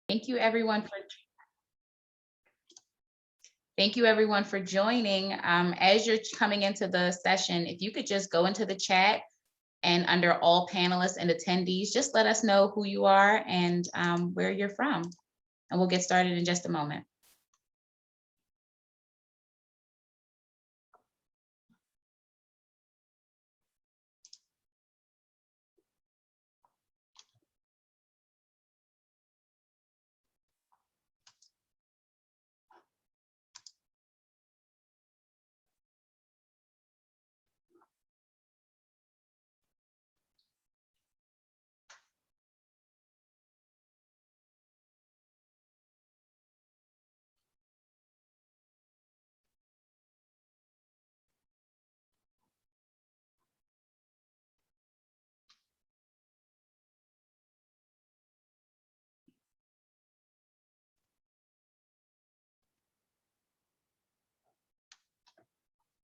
Thank you everyone for joining. As you're coming into the session, if you could just go into the chat and under all panelists and attendees, just let us know who you are and where you're from. And we'll get started in just a moment.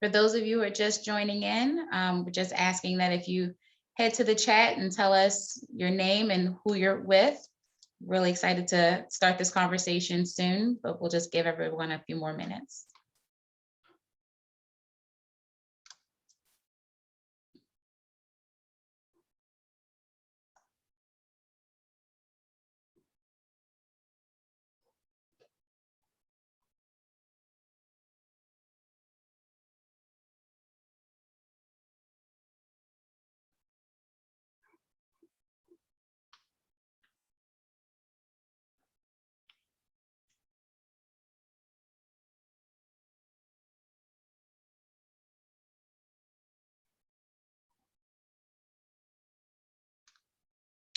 For those of you who are just joining in, we're just asking that if you head to the chat and tell us your name and who you're with. Really excited to start this conversation soon, but we'll just give everyone a few more minutes.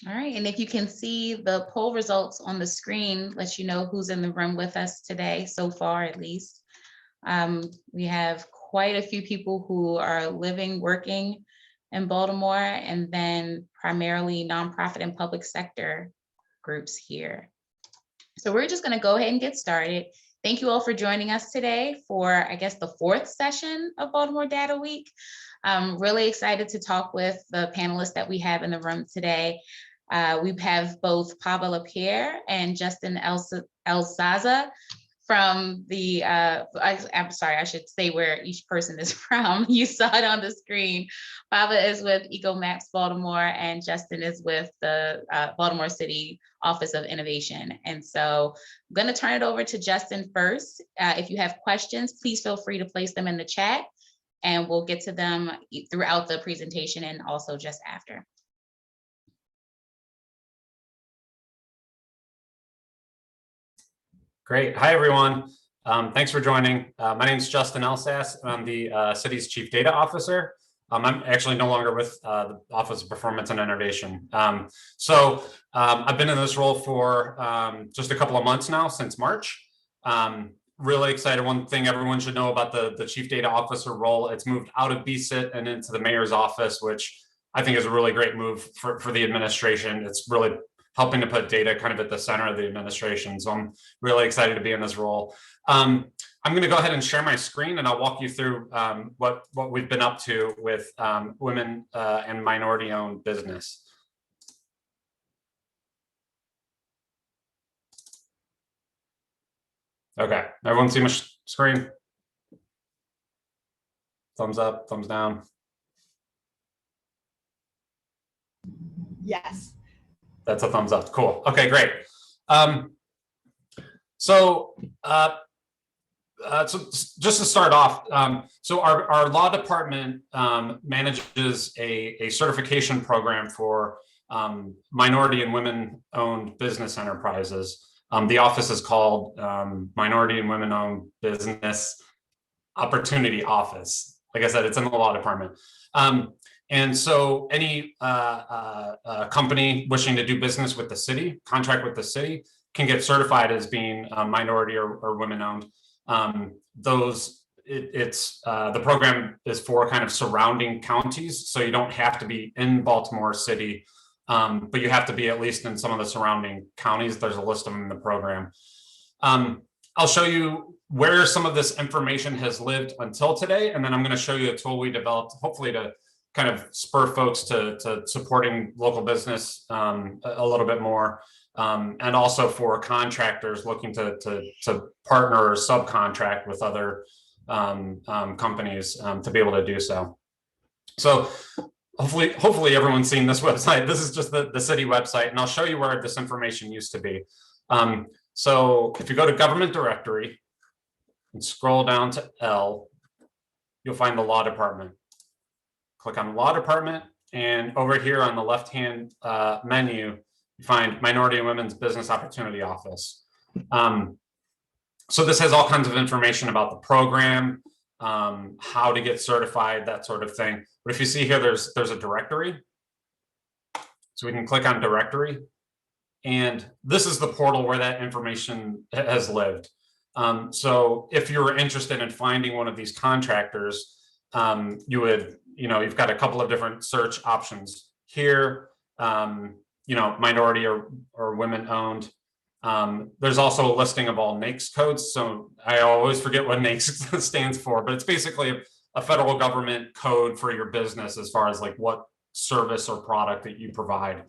All right, and if you can see the poll results on the screen, lets you know who's in the room with us today, so far at least. We have quite a few people who are living, working in Baltimore, and then primarily nonprofit and public sector groups here. So we're just gonna go ahead and get started. Thank you all for joining us today for, I guess, the fourth session of Baltimore Data Week. I'm really excited to talk with the panelists that we have in the room today. We have both Pava, LePere and Justin Elszasz from the, I'm sorry, I should say where each person is from. You saw it on the screen. Pava is with EcoMap Baltimore and Justin is with the Baltimore City Office of Innovation. And so I'm gonna turn it over to Justin first. If you have questions, please feel free to place them in the chat and we'll get to them throughout the presentation and also just after. Great. Hi, everyone. Thanks for joining. My name is Justin Elszasz. I'm the city's Chief Data Officer. I'm actually no longer with the Office of Performance and Innovation. I've been in this role for just a couple of months now, since March. Really excited. One thing everyone should know about the Chief Data Officer role, it's moved out of BSIT and into the mayor's office, which I think is a really great move for the administration. It's really helping to put data kind of at the center of the administration. So I'm really excited to be in this role. I'm going to go ahead and share my screen and I'll walk you through what we've been up to with women and minority-owned business. Okay, everyone see my screen? Thumbs up, thumbs down. Yes. That's a thumbs up. Cool. Okay, great. So just to start off, so our law department manages a certification program for minority and women-owned business enterprises. The office is called Minority and Women-Owned Business Opportunity Office. Like I said, it's in the law department. And so any company wishing to do business with the city, contract with the city, can get certified as being minority or women-owned. The program is for kind of surrounding counties, so you don't have to be in Baltimore City, but you have to be at least in some of the surrounding counties. There's a list of them in the program. I'll show you where some of this information has lived until today, and then I'm going to show you a tool we developed, hopefully to kind of spur folks to supporting local business a little bit more. and also for contractors looking to partner or subcontract with other companies to be able to do so. So hopefully everyone's seen this website. This is just the city website, and I'll show you where this information used to be. So if you go to government directory and scroll down to L, you'll find the law department. Click on law department, and over here on the left-hand menu, you find Minority and Women's Business Opportunity Office. So this has all kinds of information about the program, how to get certified, that sort of thing. But if you see here, there's a directory. So we can click on directory. And this is the portal where that information has lived. So if you're interested in finding one of these contractors, you would, you've got a couple of different search options here, minority or women owned. There's also a listing of all NAICS codes. So I always forget what NAICS stands for, but it's basically a federal government code for your business as far as like what service or product that you provide.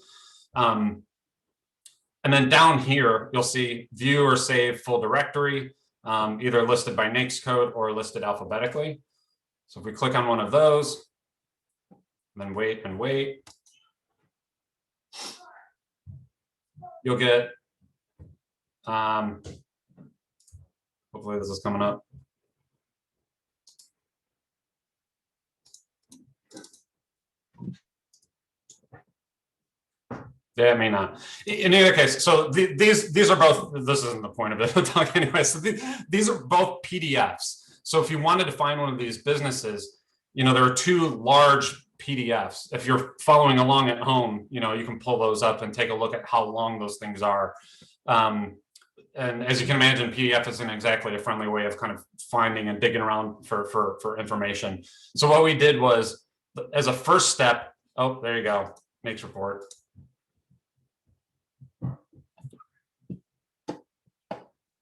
And then down here, you'll see view or save full directory, either listed by NAICS code or listed alphabetically. So if we click on one of those, and then wait and wait, you'll get, hopefully this is coming up. Yeah, it may not. In either case, so these are both, this isn't the point of the talk anyway, so these are both PDFs. So if you wanted to find one of these businesses, there are two large PDFs. If you're following along at home, you can pull those up and take a look at how long those things are. And as you can imagine, PDF isn't exactly a friendly way of kind of finding and digging around for information. So what we did was, as a first step, oh, there you go, NAICS report.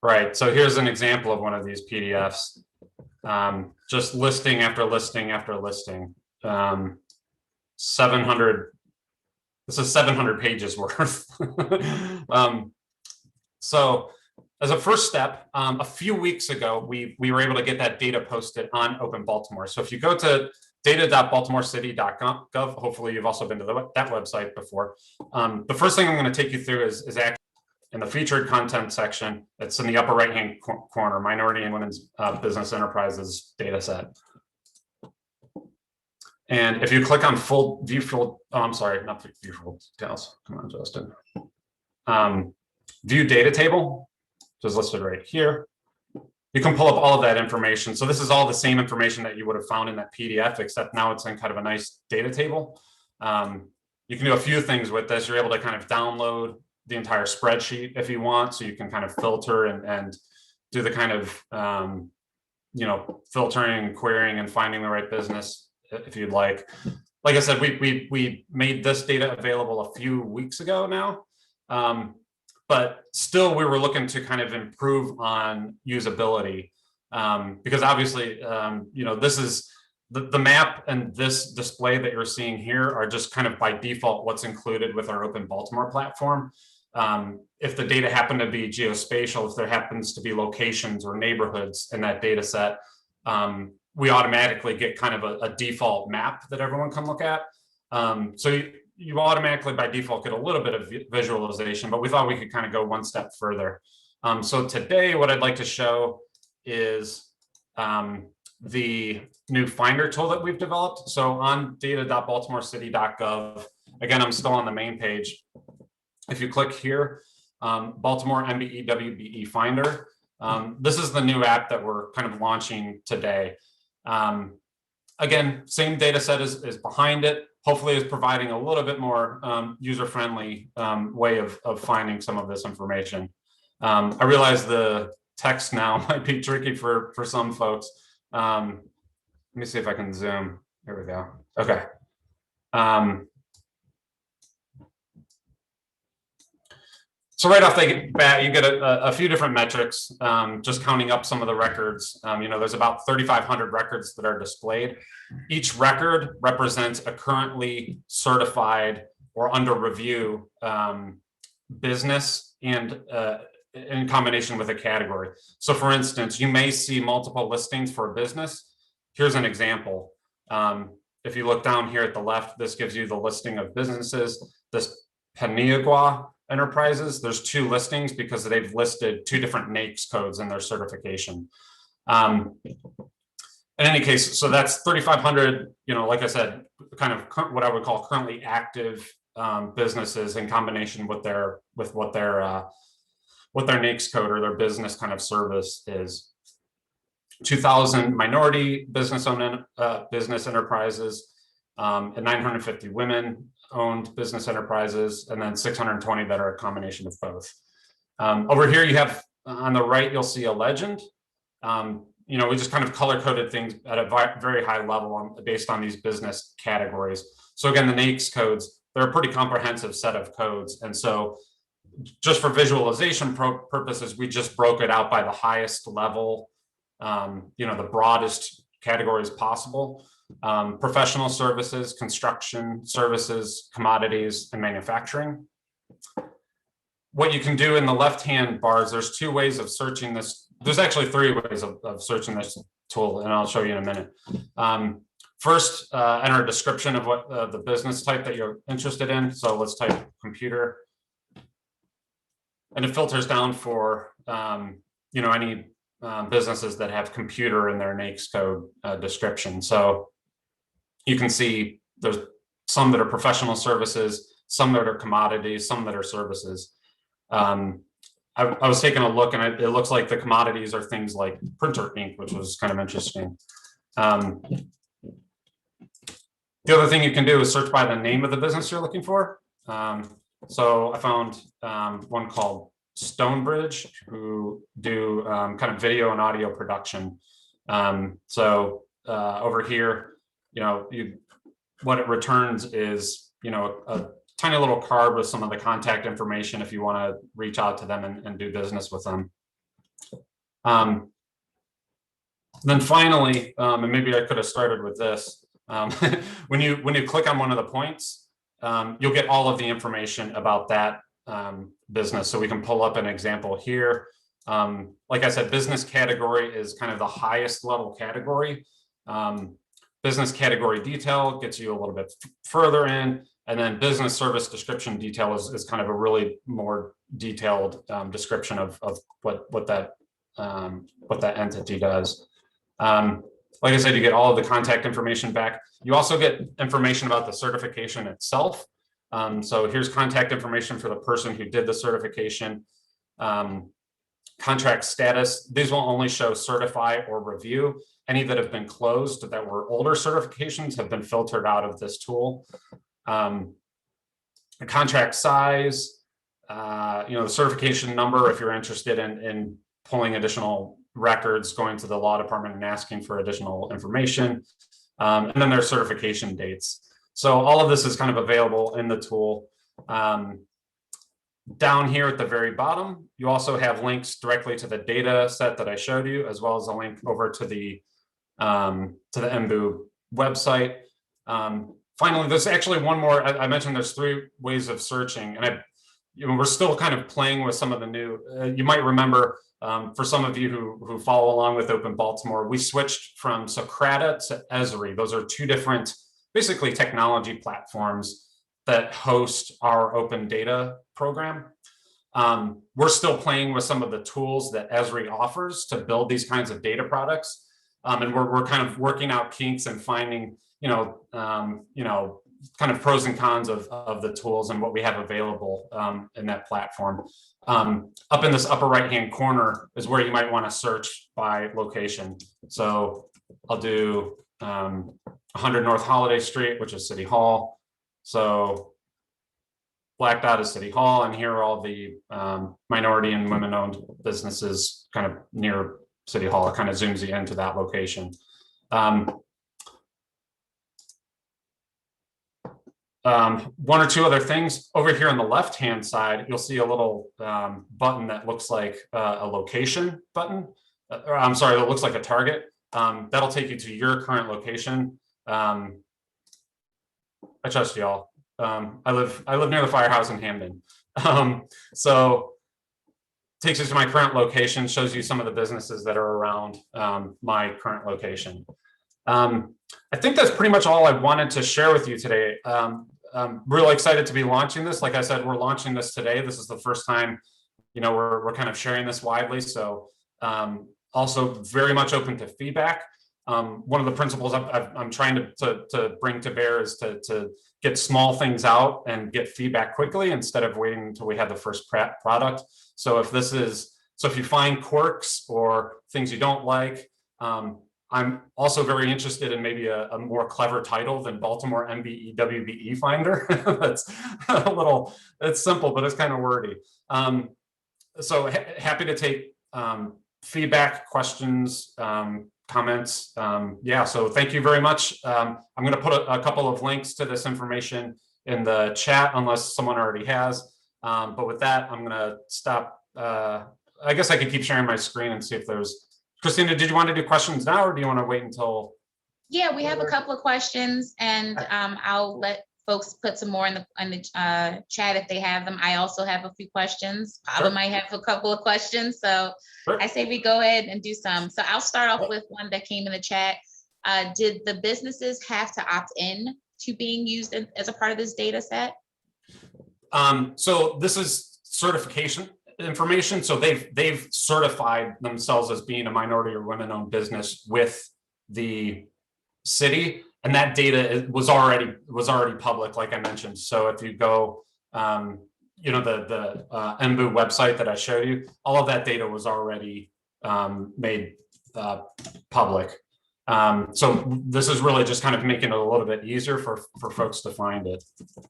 Right, so here's an example of one of these PDFs. Just listing after listing after listing. 700, this is 700 pages worth. So as a first step, a few weeks ago, we were able to get that data posted on Open Baltimore. So if you go to data.baltimorecity.gov, hopefully you've also been to that website before. The first thing I'm going to take you through is actually in the featured content section. It's in the upper right-hand corner, Minority and Women's Business Enterprises data set. And if you click on view full, oh, I'm sorry, not view full details. Come on, Justin. View data table, which is listed right here. You can pull up all of that information. So this is all the same information that you would have found in that PDF, except now it's in kind of a nice data table. You can do a few things with this. You're able to kind of download the entire spreadsheet if you want, so you can kind of filter and do the kind of filtering and querying and finding the right business if you'd like. Like I said, we made this data available a few weeks ago now, but still we were looking to kind of improve on usability, because obviously this is the map, and this display that you're seeing here are just kind of by default what's included with our Open Baltimore platform. If the data happen to be geospatial, if there happens to be locations or neighborhoods in that data set, we automatically get kind of a default map that everyone can look at. So you automatically by default get a little bit of visualization, but we thought we could kind of go one step further. So today what I'd like to show is the new Finder tool that we've developed. So on data.baltimorecity.gov, again, I'm still on the main page. If you click here, Baltimore MBE WBE Finder, this is the new app that we're kind of launching today. Again, same data set is behind it. Hopefully is providing a little bit more user-friendly way of finding some of this information. I realize the text now might be tricky for some folks. Let me see if I can zoom. There we go. Okay. So right off the bat, you get a few different metrics, just counting up some of the records. There's about 3,500 records that are displayed. Each record represents a currently certified or under review business and in combination with a category. So for instance, you may see multiple listings for a business. Here's an example. If you look down here at the left, this gives you the listing of businesses. This Paniagua Enterprises, there's 2 listings because they've listed 2 different NAICS codes in their certification. In any case, so that's 3,500, like I said, kind of what I would call currently active businesses in combination with what their NAICS code or their business kind of service is. 2,000 minority business enterprises, and 950 women-owned business enterprises, and then 620 that are a combination of both. Over here, you have on the right, you'll see a legend. We just kind of color-coded things at a very high level based on these business categories. So again, the NAICS codes, they're a pretty comprehensive set of codes. And so just for visualization purposes, we just broke it out by the highest level, the broadest categories possible. Professional services, construction services, commodities, and manufacturing. What you can do in the left-hand bars, there's 2 ways of searching this. There's actually 3 ways of searching this tool, and I'll show you in a minute. First, enter a description of what the business type that you're interested in. So let's type computer. And it filters down for, any businesses that have computer in their NAICS code description. So you can see there's some that are professional services, some that are commodities, some that are services. I was taking a look, and it looks like the commodities are things like printer ink, which was kind of interesting. The other thing you can do is search by the name of the business you're looking for. So I found one called Stonebridge, who do kind of video and audio production. Over here, what it returns is, a tiny little card with some of the contact information if you want to reach out to them and do business with them. Then finally, and maybe I could have started with this, when you click on one of the points, you'll get all of the information about that business. So we can pull up an example here. Like I said, business category is kind of the highest level category. Business category detail gets you a little bit further in, and then business service description detail is kind of a really more detailed description of what that entity does. Like I said, you get all of the contact information back. You also get information about the certification itself. So here's contact information for the person who did the certification. Contract status, these will only show certify or review. Any that have been closed that were older certifications have been filtered out of this tool. The contract size, the certification number, if you're interested in pulling additional records, going to the law department and asking for additional information, and then their certification dates. So all of this is kind of available in the tool. Down here at the very bottom, you also have links directly to the data set that I showed you, as well as a link over to the MBU website. Finally, there's actually one more. I mentioned there's 3 ways of searching, and we're still kind of playing with some of the new. You might remember, for some of you who follow along with Open Baltimore, we switched from Socrata to Esri. Those are 2 different, basically, technology platforms that host our open data program. We're still playing with some of the tools that Esri offers to build these kinds of data products. And we're kind of working out kinks and finding, kind of pros and cons of the tools and what we have available in that platform. Up in this upper right-hand corner is where you might want to search by location. So I'll do 100 North Holiday Street, which is City Hall. So black dot is City Hall, and here are all the minority and women-owned businesses kind of near City Hall. It kind of zooms you into that location. One or 2 other things over here on the left-hand side, you'll see a little button that looks like a location button. I'm sorry, that looks like a target. That'll take you to your current location. I trust y'all. I live near the firehouse in Hamden. So takes you to my current location, shows you some of the businesses that are around my current location. I think that's pretty much all I wanted to share with you today. I'm really excited to be launching this. Like I said, we're launching this today. This is the first time, we're kind of sharing this widely. So also very much open to feedback. One of the principles I'm trying to bring to bear is to get small things out and get feedback quickly instead of waiting until we have the first product. So if you find quirks or things you don't like, I'm also very interested in maybe a more clever title than Baltimore MBE WBE Finder. That's it's simple, but it's kind of wordy. So happy to take feedback, questions, comments. Yeah, so thank you very much. I'm going to put a couple of links to this information in the chat unless someone already has. But with that, I'm going to stop. I guess I could keep sharing my screen and see if there's, Kristina, did you want to do questions now or do you want to wait until? Yeah, we have a couple of questions and I'll let folks put some more in the chat if they have them. I also have a few questions. Pava might have a couple of questions. So I say we go ahead and do some. So I'll start off with one that came in the chat. Did the businesses have to opt in to being used as a part of this data set? So this is certification information. So they've certified themselves as being a minority or women-owned business with the city, and that data was already public, like I mentioned. So if you go, the MBU website that I showed you, all of that data was already made public. So this is really just kind of making it a little bit easier for folks to find it.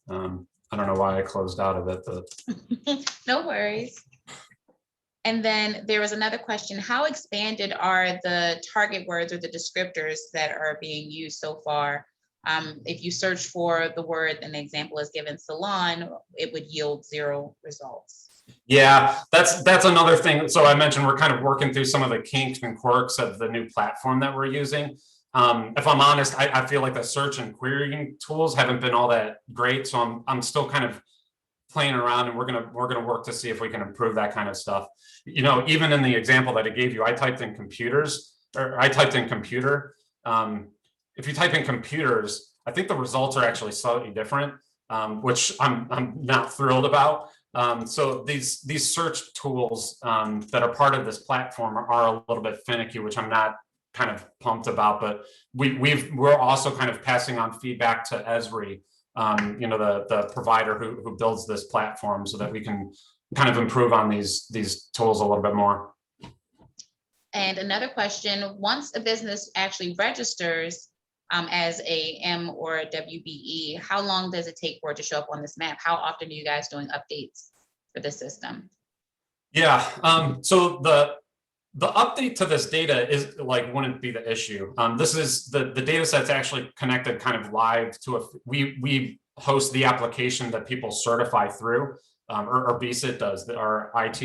I don't know why I closed out of it, but no worries. And then there was another question. How expanded are the target words or the descriptors that are being used so far? If you search for the word and the example is given salon, it would yield 0 results. Yeah, that's another thing. So I mentioned we're kind of working through some of the kinks and quirks of the new platform that we're using. If I'm honest, I feel like the search and querying tools haven't been all that great. So I'm still kind of playing around, and we're gonna work to see if we can improve that kind of stuff. Even in the example that I gave you, I typed in computers, or I typed in computer. If you type in computers, I think the results are actually slightly different, which I'm not thrilled about. So these search tools that are part of this platform are a little bit finicky, which I'm not kind of pumped about. But we're also kind of passing on feedback to Esri, the provider who builds this platform, so that we can kind of improve on these tools a little bit more. And another question, once a business actually registers as a M or a WBE, how long does it take for it to show up on this map? How often are you guys doing updates for the system? Yeah, so the update to this data is wouldn't be the issue. This is the data set's actually connected kind of live to we host the application that people certify through, or BSIT does, our IT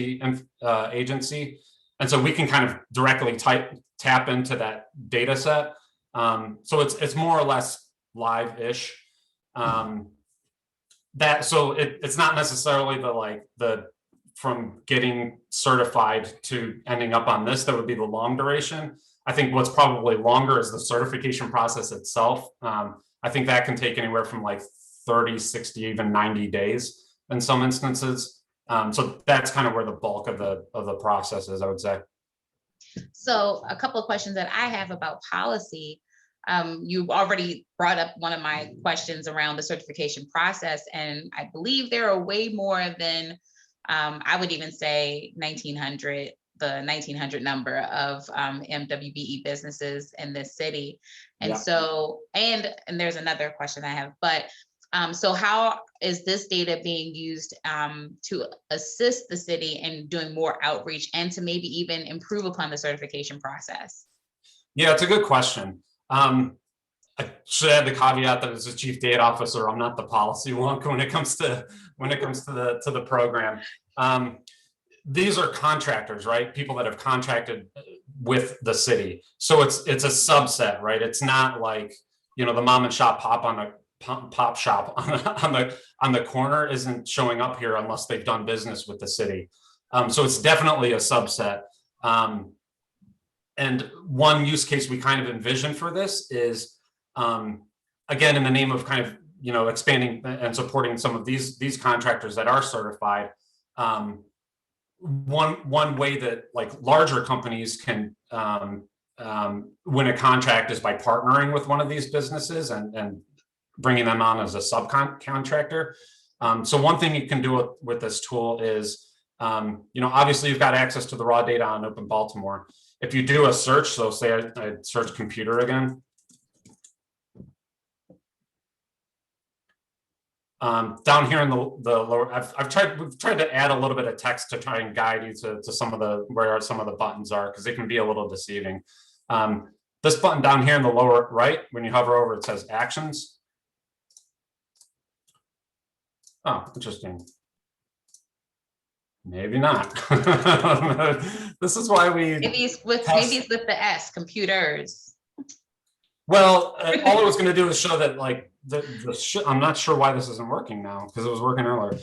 agency. And so we can kind of directly tap into that data set. So it's more or less live-ish. It's not necessarily the from getting certified to ending up on this that would be the long duration. I think what's probably longer is the certification process itself. I think that can take anywhere from 30, 60, even 90 days in some instances. So that's kind of where the bulk of the process is, I would say. So a couple of questions that I have about policy. You've already brought up one of my questions around the certification process, and I believe there are way more than I would even say 1,900, the 1,900 number of MWBE businesses in this city. And yeah. So, and there's another question I have, but so how is this data being used to assist the city in doing more outreach and to maybe even improve upon the certification process? Yeah, it's a good question. I should add the caveat that as a chief data officer, I'm not the policy wonk when it comes to the program. These are contractors, right? People that have contracted with the city. So it's a subset, right? It's not like, the mom and shop pop shop on the corner isn't showing up here unless they've done business with the city. So it's definitely a subset. And one use case we kind of envision for this is, again, in the name of kind of, expanding and supporting some of these contractors that are certified. One way that like larger companies can win a contract is by partnering with one of these businesses and bringing them on as a subcontractor. So one thing you can do with this tool is, obviously you've got access to the raw data on Open Baltimore. If you do a search, so say I search computer again. Down here in the lower, we've tried to add a little bit of text to try and guide you to some of where some of the buttons are, because they can be a little deceiving. This button down here in the lower right, when you hover over, it says actions. Oh, interesting. Maybe not. This is why we maybe it's with the S, computers. Well, all it was going to do is show that like I'm not sure why this isn't working now, because it was working earlier.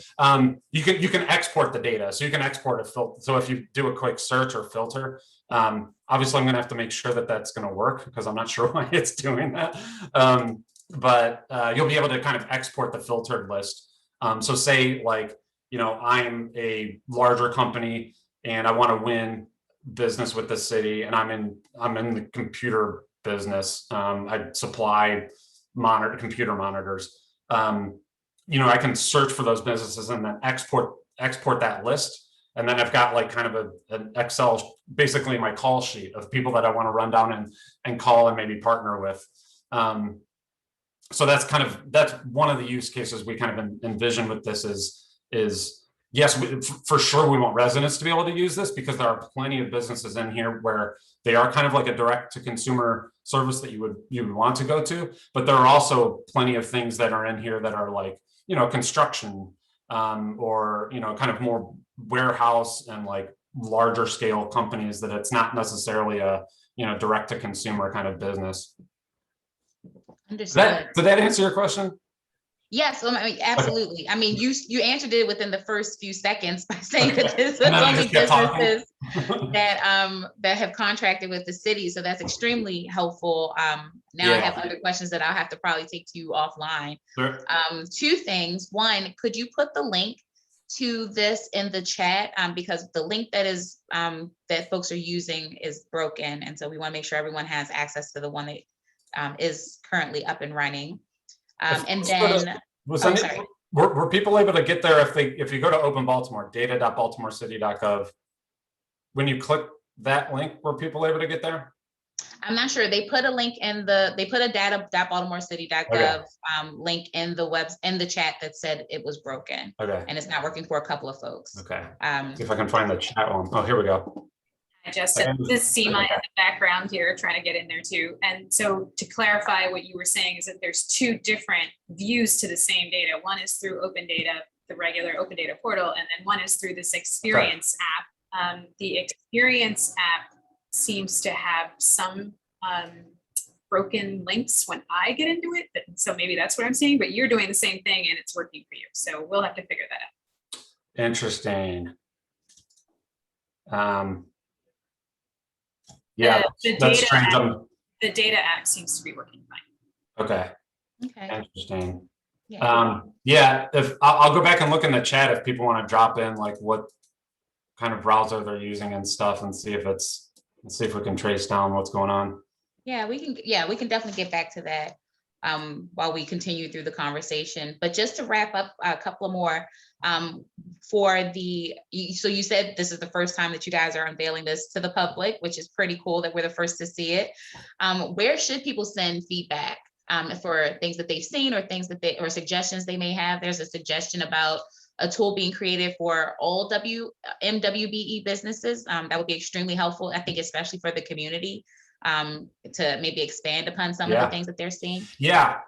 You can export the data, so you can export a filter. So if you do a quick search or filter, obviously I'm going to have to make sure that that's going to work, because I'm not sure why it's doing that. But you'll be able to kind of export the filtered list. So say like, I'm a larger company and I want to win business with the city, and I'm in the computer business. I supply computer monitors. I can search for those businesses and then export that list. And then I've got like kind of an Excel, basically my call sheet of people that I want to run down and call and maybe partner with. So that's one of the use cases we kind of envision with this is yes, for sure we want residents to be able to use this, because there are plenty of businesses in here where they are kind of like a direct to consumer service that you would want to go to. But there are also plenty of things that are in here that are like, construction, or, kind of more warehouse and like larger scale companies that it's not necessarily a, direct to consumer kind of business. Understood. Did that answer your question? Yes, absolutely. I mean, you answered it within the first few seconds by saying that this is only businesses that have contracted with the city. So that's extremely helpful. Now I have other questions that I'll have to probably take to you offline. Sure. Two things. One, could you put the link to this in the chat? Because the link that is that folks are using is broken, and so we want to make sure everyone has access to the one that is currently up and running. And then, were people able to get there if you go to Open Baltimore, data.baltimorecity.gov, when you click that link, were people able to get there? I'm not sure. They put a link they put a data.baltimorecity.gov link in the chat that said it was broken. Okay. And it's not working for a couple of folks. Okay. See if I can find the chat one. Oh, here we go. I just this is Seema in the background here trying to get in there too. And so to clarify what you were saying is that there's two different views to the same data. One is through Open Data, the regular Open Data portal, and then one is through this Experience app. The Experience app seems to have some broken links when I get into it. So maybe that's what I'm seeing, but you're doing the same thing and it's working for you. So we'll have to figure that out. Interesting. Yeah, that's strange. The data app seems to be working fine. Okay. Okay. Interesting. Yeah. Yeah. If I'll go back and look in the chat if people want to drop in like what kind of browser they're using and stuff, and see if we can trace down what's going on. Yeah, we can definitely get back to that while we continue through the conversation. But just to wrap up a couple more so you said this is the first time that you guys are unveiling this to the public, which is pretty cool that we're the first to see it. Where should people send feedback for things that they've seen or things that or suggestions they may have? There's a suggestion about a tool being created for all MWBE businesses. That would be extremely helpful, I think, especially for the community, to maybe expand upon some of the things that they're seeing. Yeah.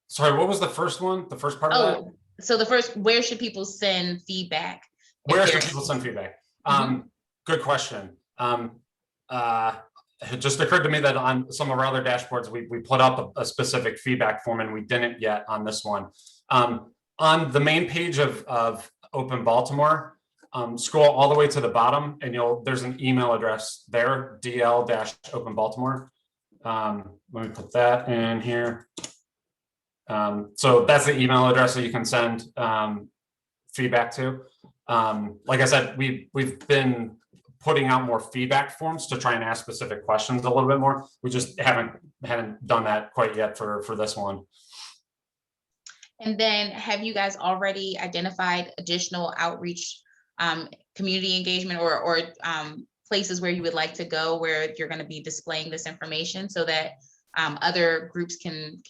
Sorry, what was the first one? The first part of that? So the first, where should people send feedback? Where should people send feedback? Good question. it just occurred to me that on some of our other dashboards, we put up a specific feedback form, and we didn't yet on this one. On the main page of Open Baltimore, scroll all the way to the bottom, and there's an email address there, DL-Open Baltimore. Let me put that in here. So that's the email address that you can send feedback to. Like I said, we've been putting out more feedback forms to try and ask specific questions a little bit more. We just haven't done that quite yet for this one. And then have you guys already identified additional outreach, community engagement, or places where you would like to go where you're going to be displaying this information so that other groups can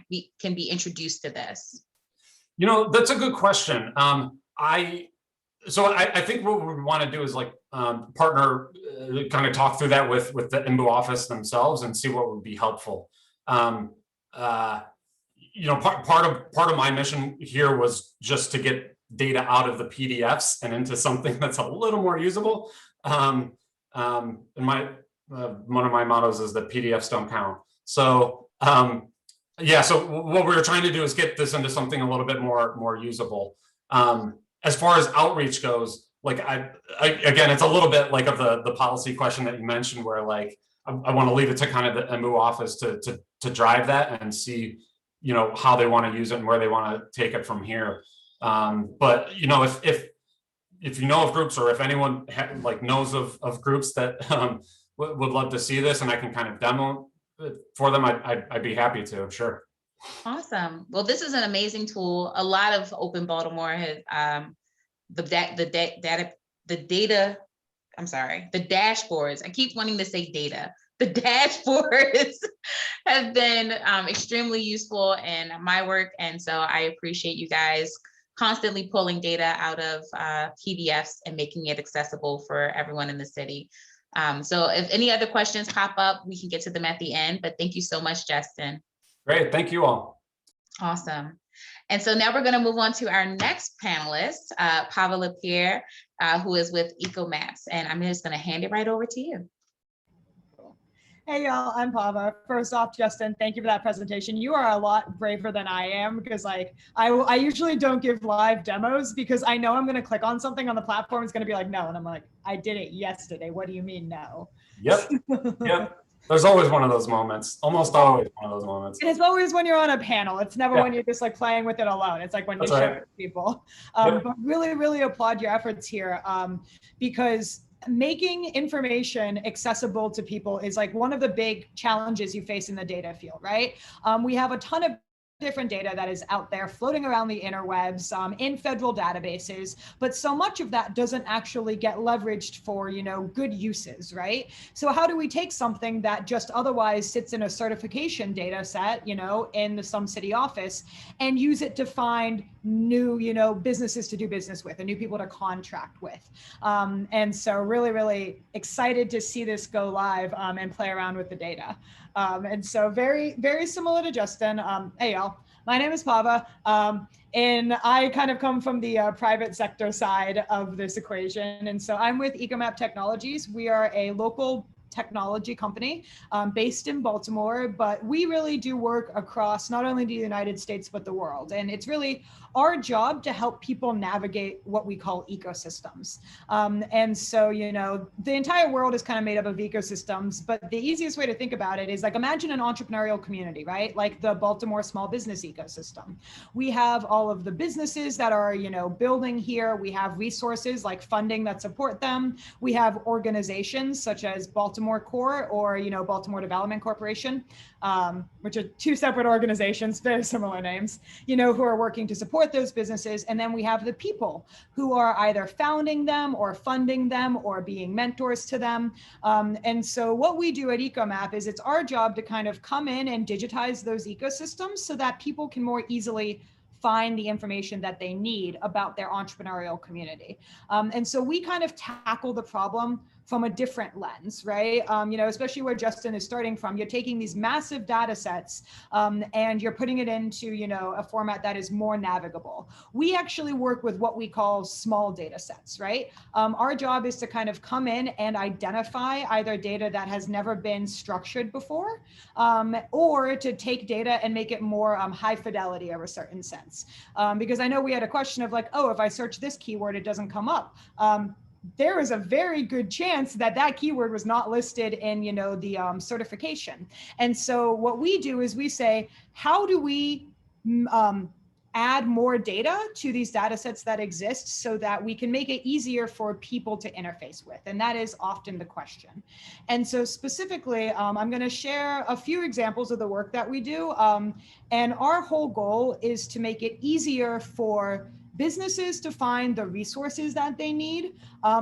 be introduced to this? That's a good question. I think what we want to do is like partner, kind of talk through that with the IMBU office themselves and see what would be helpful. Part of my mission here was just to get data out of the PDFs and into something that's a little more usable. And one of my mottos is that PDFs don't count. So yeah, so what we were trying to do is get this into something a little bit more usable. As far as outreach goes, like again, it's a little bit like of the policy question that you mentioned, where like I want to leave it to kind of the MU office to drive that and see, how they want to use it and where they want to take it from here. But if you know of groups, or if anyone knows of groups that would love to see this, and I can kind of demo it for them, I'd be happy to. Sure. Awesome. Well, this is an amazing tool. A lot of Open Baltimore has the dashboards. I keep wanting to say data. The dashboards have been extremely useful in my work, and so I appreciate you guys constantly pulling data out of PDFs and making it accessible for everyone in the city. So if any other questions pop up, we can get to them at the end. But thank you so much, Justin. Great, thank you all. Awesome. And so now we're going to move on to our next panelist, Pava LePere, who is with EcoMaps. And I'm just going to hand it right over to you. Hey y'all, I'm Pava. First off, Justin, thank you for that presentation. You are a lot braver than I am, because I usually don't give live demos because I know I'm going to click on something on the platform. It's going to be like, no. And I'm like, I did it yesterday. What do you mean no? Yep. Yep. There's always one of those moments, almost always one of those moments. And it's always when you're on a panel. It's never when you're just like playing with it alone. It's like when you share with people. But really, really applaud your efforts here, because making information accessible to people is like one of the big challenges you face in the data field, right? We have a ton of different data that is out there floating around the interwebs, in federal databases, but so much of that doesn't actually get leveraged for, good uses, right? So how do we take something that just otherwise sits in a certification data set, in some city office, and use it to find new, businesses to do business with and new people to contract with? And so really, really excited to see this go live and play around with the data. And so very, very similar to Justin. Hey, y'all, my name is Pava, and I kind of come from the private sector side of this equation. And so I'm with EcoMap Technologies. We are a local technology company based in Baltimore, but we really do work across not only the United States, but the world. And it's really our job to help people navigate what we call ecosystems. And so, the entire world is kind of made up of ecosystems, but the easiest way to think about it is like, imagine an entrepreneurial community, right? Like the Baltimore small business ecosystem. We have all of the businesses that are, building here. We have resources like funding that support them. We have organizations such as Baltimore Core or, Baltimore Development Corporation, which are two separate organizations, very similar names, who are working to support those businesses. And then we have the people who are either founding them or funding them or being mentors to them. And so what we do at EcoMap is it's our job to kind of come in and digitize those ecosystems so that people can more easily find the information that they need about their entrepreneurial community. And so we kind of tackle the problem from a different lens, right? Especially where Justin is starting from. You're taking these massive data sets and you're putting it into, a format that is more navigable. We actually work with what we call small data sets, right? Our job is to kind of come in and identify either data that has never been structured before, or to take data and make it more high fidelity of a certain sense. Because I know we had a question of like, oh, if I search this keyword, it doesn't come up. There is a very good chance that that keyword was not listed in, the certification. And so what we do is we say, how do we add more data to these data sets that exist so that we can make it easier for people to interface with? And that is often the question. And so specifically, I'm going to share a few examples of the work that we do. And our whole goal is to make it easier for businesses to find the resources that they need,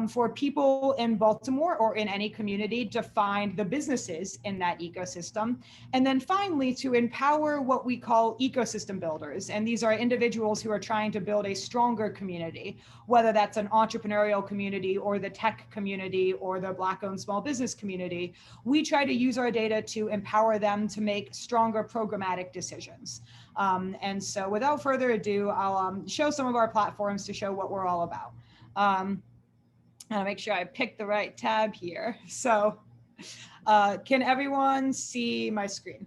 for people in Baltimore or in any community to find the businesses in that ecosystem. And then finally, to empower what we call ecosystem builders. And these are individuals who are trying to build a stronger community, whether that's an entrepreneurial community or the tech community or the Black-owned small business community. We try to use our data to empower them to make stronger programmatic decisions. And so without further ado, I'll show some of our platforms to show what we're all about. I'll make sure I pick the right tab here. So can everyone see my screen?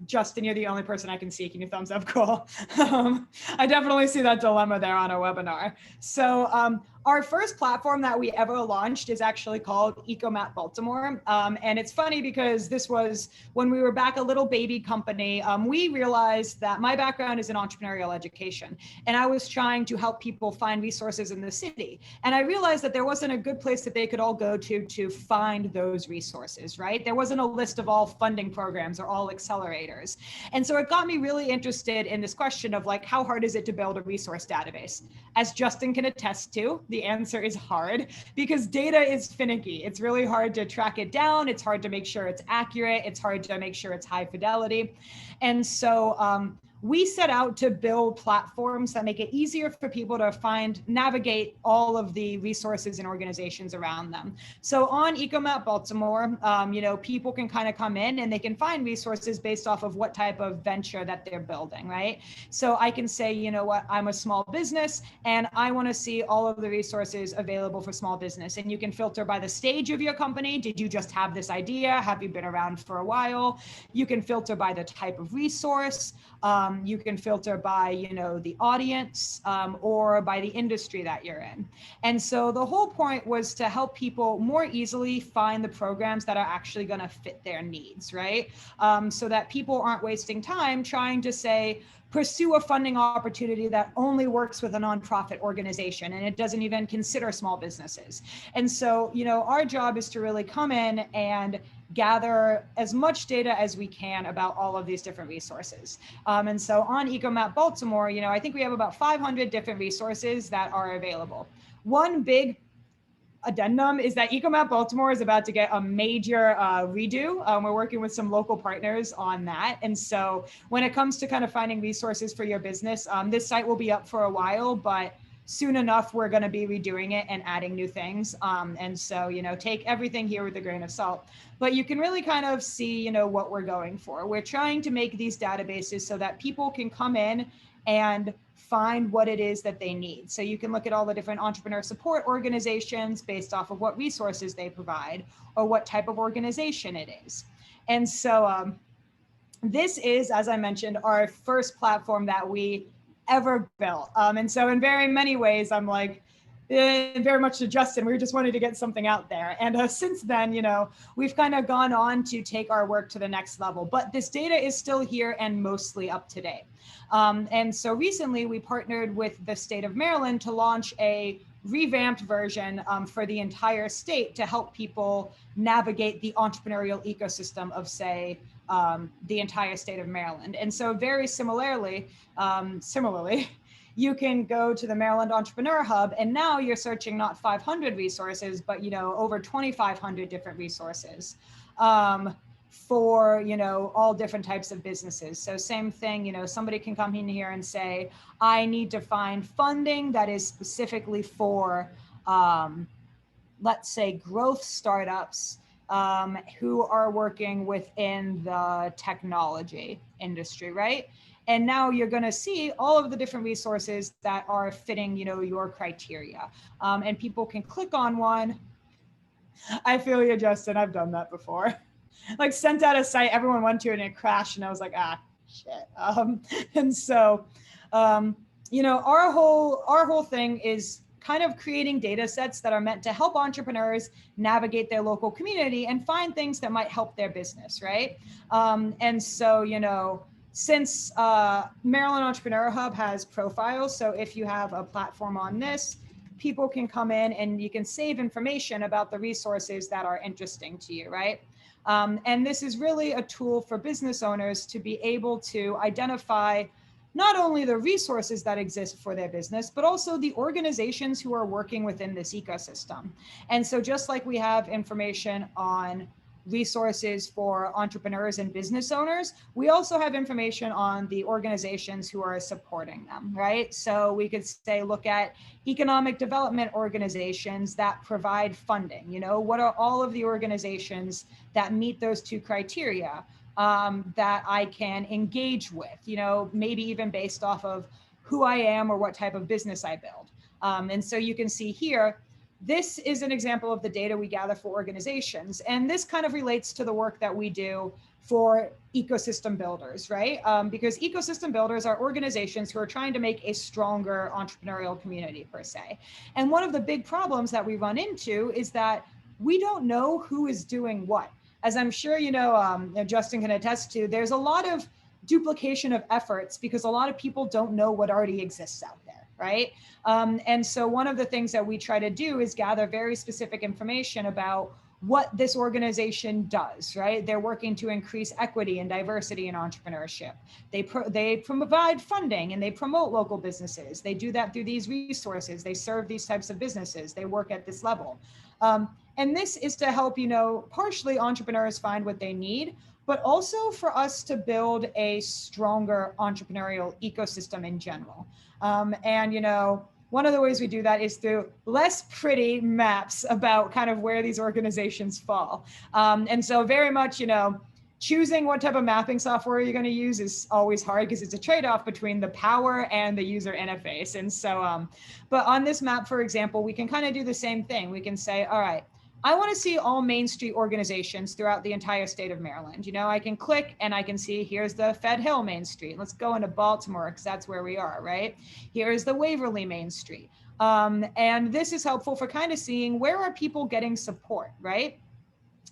Justin, you're the only person I can see. Can you thumbs up? Cool. I definitely see that dilemma there on a webinar. So our first platform that we ever launched is actually called EcoMap Baltimore. And it's funny because this was when we were back a little baby company. We realized that my background is in entrepreneurial education, and I was trying to help people find resources in the city. And I realized that there wasn't a good place that they could all go to find those resources, right? There wasn't a list of all funding programs or all accelerators. And so it got me really interested in this question of like, how hard is it to build a resource database? As Justin can attest to, the answer is hard because data is finicky. It's really hard to track it down. It's hard to make sure it's accurate. It's hard to make sure it's high fidelity. And so we set out to build platforms that make it easier for people to navigate all of the resources and organizations around them. So on EcoMap Baltimore, people can kind of come in and they can find resources based off of what type of venture that they're building, right? So I can say, you know what, I'm a small business and I want to see all of the resources available for small business. And you can filter by the stage of your company. Did you just have this idea? Have you been around for a while? You can filter by the type of resource. You can filter by, the audience or by the industry that you're in. And so the whole point was to help people more easily find the programs that are actually going to fit their needs, right? So that people aren't wasting time trying to say, pursue a funding opportunity that only works with a nonprofit organization and it doesn't even consider small businesses. And so, our job is to really come in and gather as much data as we can about all of these different resources. And so on EcoMap Baltimore, I think we have about 500 different resources that are available. One big addendum is that EcoMap Baltimore is about to get a major redo. We're working with some local partners on that. And so when it comes to kind of finding resources for your business, this site will be up for a while, but soon enough, we're going to be redoing it and adding new things. And so, take everything here with a grain of salt. But you can really kind of see, what we're going for. We're trying to make these databases so that people can come in and find what it is that they need. So you can look at all the different entrepreneur support organizations based off of what resources they provide or what type of organization it is. And so this is, as I mentioned, our first platform that we ever built. And so in very many ways, I'm like, very much to Justin, we just wanted to get something out there. And since then, we've kind of gone on to take our work to the next level, but this data is still here and mostly up to date. And so recently we partnered with the state of Maryland to launch a revamped version for the entire state to help people navigate the entrepreneurial ecosystem of, say, the entire state of Maryland. And so very similarly, you can go to the Maryland Entrepreneur Hub, and now you're searching not 500 resources, but over 2,500 different resources. for, you know, all different types of businesses. So same thing, you know, somebody can come in here and say, I need to find funding that is specifically for, let's say, growth startups who are working within the technology industry, right? And now you're going to see all of the different resources that are fitting, you know, your criteria. And people can click on one. I feel you, Justin. I've done that before. Like sent out a site, everyone went to it and it crashed, and I was like, ah, shit. And so, you know, our whole thing is kind of creating data sets that are meant to help entrepreneurs navigate their local community and find things that might help their business, right? And so, you know, since Maryland Entrepreneur Hub has profiles, so if you have a platform on this, people can come in and you can save information about the resources that are interesting to you, right? And this is really a tool for business owners to be able to identify not only the resources that exist for their business, but also the organizations who are working within this ecosystem. And so just like we have information on resources for entrepreneurs and business owners, we also have information on the organizations who are supporting them, right? So we could say, look at economic development organizations that provide funding. You know, what are all of the organizations that meet those two criteria that I can engage with, you know, maybe even based off of who I am or what type of business I build. And so you can see here, this is an example of the data we gather for organizations. And this kind of relates to the work that we do for ecosystem builders, right? Because ecosystem builders are organizations who are trying to make a stronger entrepreneurial community per se. And one of the big problems that we run into is that we don't know who is doing what. As I'm sure you know, Justin can attest to, there's a lot of duplication of efforts because a lot of people don't know what already exists out there, right? And so one of the things that we try to do is gather very specific information about what this organization does, right? They're working to increase equity and diversity in entrepreneurship. They provide funding and they promote local businesses. They do that through these resources. They serve these types of businesses. They work at this level. And this is to help, you know, partially entrepreneurs find what they need, but also for us to build a stronger entrepreneurial ecosystem in general. And, you know, one of the ways we do that is through less pretty maps about kind of where these organizations fall. And so very much, you know, choosing what type of mapping software you're going to use is always hard because it's a trade-off between the power and the user interface. And so, but on this map, for example, we can kind of do the same thing. We can say, all right, I want to see all Main Street organizations throughout the entire state of Maryland. You know, I can click and I can see here's the Fed Hill Main Street. Let's go into Baltimore because that's where we are, right? Here's the Waverly Main Street. And this is helpful for kind of seeing where are people getting support, right?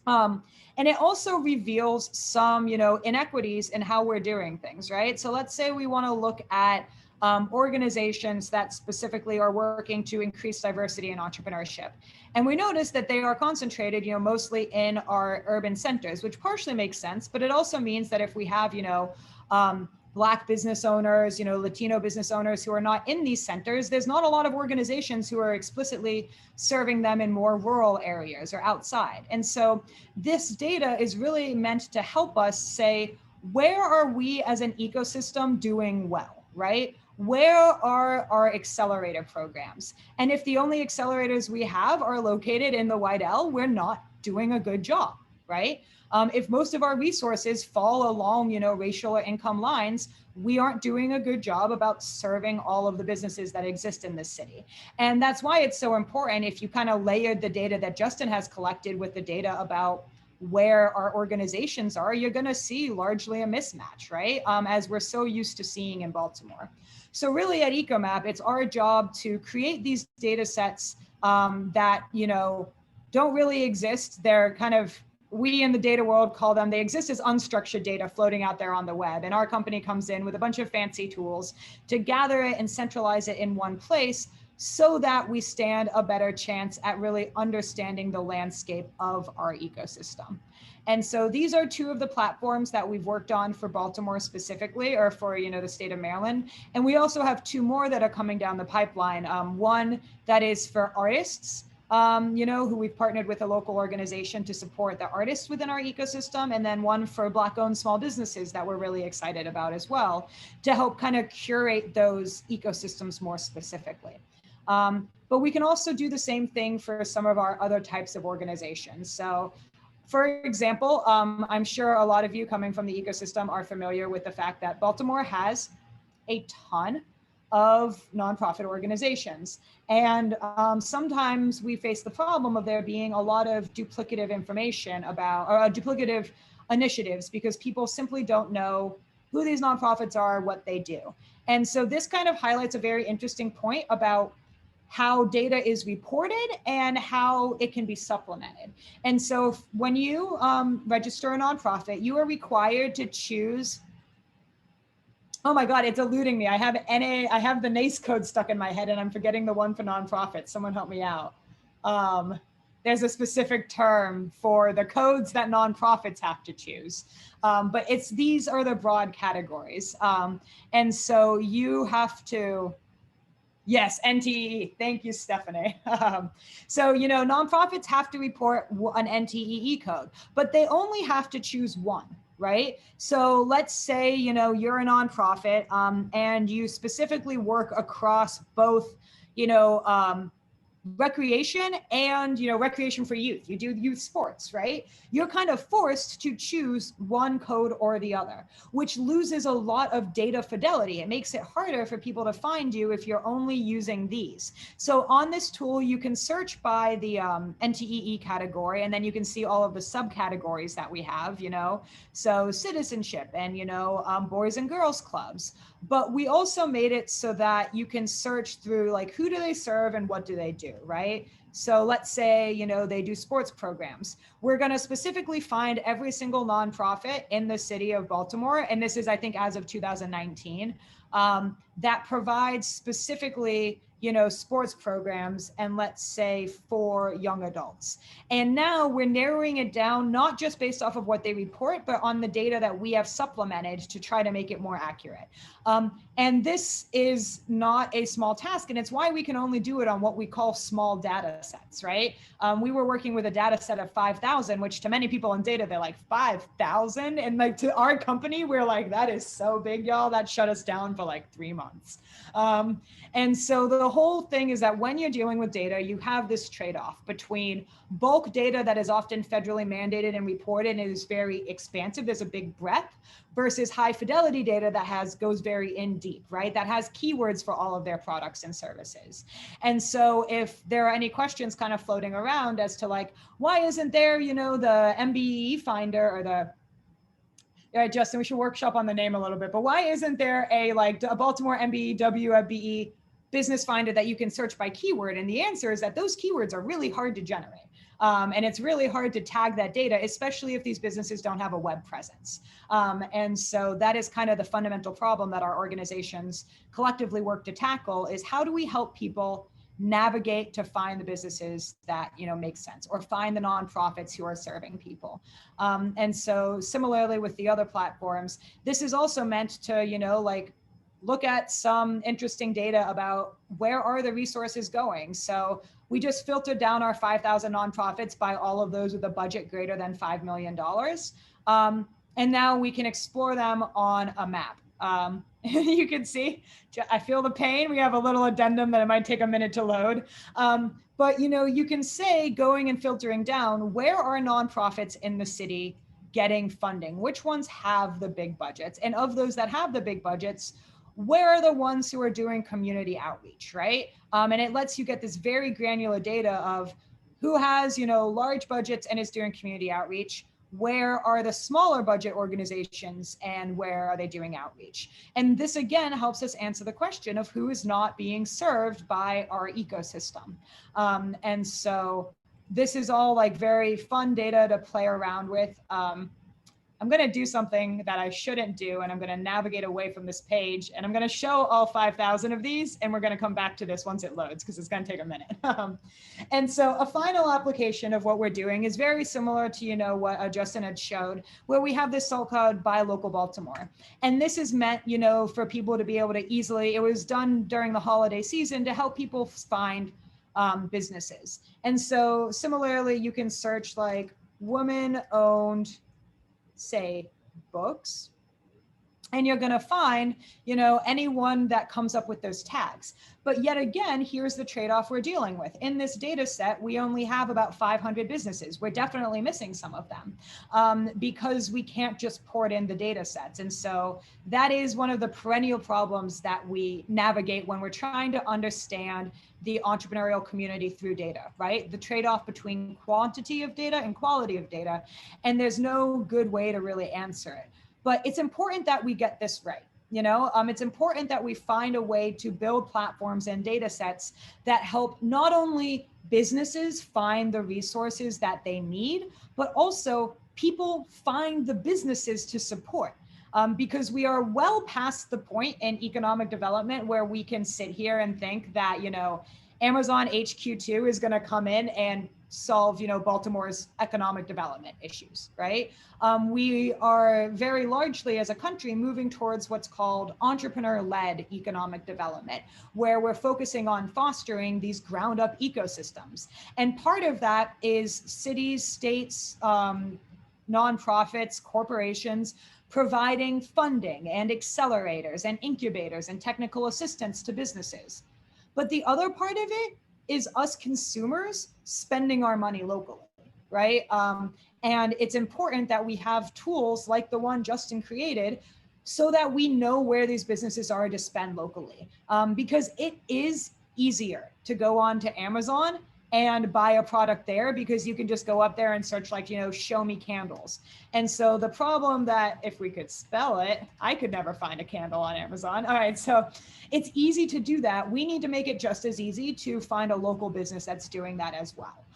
And it also reveals some, you know, inequities in how we're doing things, right? So let's say we want to look at organizations that specifically are working to increase diversity in entrepreneurship. And we notice that they are concentrated, you know, mostly in our urban centers, which partially makes sense, but it also means that if we have, you know, Black business owners, you know, Latino business owners who are not in these centers, there's not a lot of organizations who are explicitly serving them in more rural areas or outside. And so this data is really meant to help us say, where are we as an ecosystem doing well, right? Where are our accelerator programs? And if the only accelerators we have are located in the White L, we're not doing a good job, right? If most of our resources fall along, you know, racial or income lines, we aren't doing a good job about serving all of the businesses that exist in this city. And that's why it's so important if you kind of layered the data that Justin has collected with the data about where our organizations are, you're going to see largely a mismatch, right? As we're so used to seeing in Baltimore. So really at EcoMap, it's our job to create these data sets that, you know, don't really exist. They're kind of, we in the data world call them, they exist as unstructured data floating out there on the web. And our company comes in with a bunch of fancy tools to gather it and centralize it in one place so that we stand a better chance at really understanding the landscape of our ecosystem. And so these are two of the platforms that we've worked on for Baltimore specifically, or for, you know, the state of Maryland. And we also have two more that are coming down the pipeline. One that is for artists, who we've partnered with a local organization to support the artists within our ecosystem, and then one for Black-owned small businesses that we're really excited about as well, to help kind of curate those ecosystems more specifically. But we can also do the same thing for some of our other types of organizations. So for example, I'm sure a lot of you coming from the ecosystem are familiar with the fact that Baltimore has a ton of nonprofit organizations. And sometimes we face the problem of there being a lot of duplicative information about, or duplicative initiatives, because people simply don't know who these nonprofits are, what they do. And so this kind of highlights a very interesting point about how data is reported and how it can be supplemented. And so when you register a nonprofit, you are required to choose, oh my God, it's eluding me. I have the NACE code stuck in my head and I'm forgetting the one for nonprofits. Someone help me out. There's a specific term for the codes that nonprofits have to choose. But these are the broad categories. And so you have to, yes, NTE. Thank you, Stephanie. So, nonprofits have to report an NTEE code, but they only have to choose one, right? So let's say, you're a nonprofit and you specifically work across both, recreation and recreation for youth. You do youth sports, right? You're kind of forced to choose one code or the other, which loses a lot of data fidelity. It makes it harder for people to find you if you're only using these. So on this tool, you can search by the NTEE category, and then you can see all of the subcategories that we have, so citizenship and boys and girls clubs. But we also made it so that you can search through like, who do they serve and what do they do, right? So let's say, they do sports programs. We're going to specifically find every single nonprofit in the city of Baltimore. And this is, I think, as of 2019, that provides specifically, sports programs, and let's say for young adults. And now we're narrowing it down, not just based off of what they report, but on the data that we have supplemented to try to make it more accurate. And this is not a small task, and it's why we can only do it on what we call small data sets, right? We were working with a data set of 5,000, which to many people in data, they're like 5,000. And like to our company, we're like, that is so big, y'all. That shut us down for like 3 months. And so the whole thing is that when you're dealing with data, you have this trade-off between bulk data that is often federally mandated and reported and is very expansive, there's a big breadth, versus high fidelity data that goes very in deep, right? That has keywords for all of their products and services. And so if there are any questions kind of floating around as to like, why isn't there, the MBE finder or the, yeah, Justin, we should workshop on the name a little bit, but why isn't there a Baltimore MBE, WFBE business finder that you can search by keyword? And the answer is that those keywords are really hard to generate. And it's really hard to tag that data, especially if these businesses don't have a web presence. And so that is kind of the fundamental problem that our organizations collectively work to tackle, is how do we help people navigate to find the businesses that make sense, or find the nonprofits who are serving people. And so similarly with the other platforms, this is also meant to look at some interesting data about where are the resources going. So we just filtered down our 5,000 nonprofits by all of those with a budget greater than $5 million. And now we can explore them on a map. You can see, I feel the pain. We have a little addendum that it might take a minute to load. But you can say, going and filtering down, where are nonprofits in the city getting funding? Which ones have the big budgets? And of those that have the big budgets, where are the ones who are doing community outreach, right? And it lets you get this very granular data of who has, large budgets and is doing community outreach. Where are the smaller budget organizations and where are they doing outreach? And this again helps us answer the question of who is not being served by our ecosystem. And so this is all very fun data to play around with. I'm going to do something that I shouldn't do, and I'm going to navigate away from this page, and I'm going to show all 5,000 of these, and we're going to come back to this once it loads, because it's going to take a minute. And so a final application of what we're doing is very similar to, what Justin had showed, where we have this so-called Buy Local Baltimore. And this is meant, for people to be able to easily, it was done during the holiday season to help people find businesses. And so similarly, you can search like woman-owned, say, books, and you're going to find, anyone that comes up with those tags. But yet again, here's the trade-off we're dealing with. In this data set, we only have about 500 businesses. We're definitely missing some of them because we can't just port in the data sets. And so that is one of the perennial problems that we navigate when we're trying to understand the entrepreneurial community through data, right? The trade-off between quantity of data and quality of data. And there's no good way to really answer it. But it's important that we get this right. It's important that we find a way to build platforms and data sets that help not only businesses find the resources that they need, but also people find the businesses to support. Because we are well past the point in economic development where we can sit here and think that, Amazon HQ2 is going to come in and solve, Baltimore's economic development issues, right? We are very largely as a country moving towards what's called entrepreneur-led economic development, where we're focusing on fostering these ground-up ecosystems. And part of that is cities, states, nonprofits, corporations, providing funding and accelerators and incubators and technical assistance to businesses. But the other part of it is us consumers spending our money locally, right? And it's important that we have tools like the one Justin created so that we know where these businesses are to spend locally. Because it is easier to go on to Amazon and buy a product there because you can just go up there and search like, show me candles. And so the problem that if we could spell it, I could never find a candle on Amazon. All right, so it's easy to do that. We need to make it just as easy to find a local business that's doing that as well.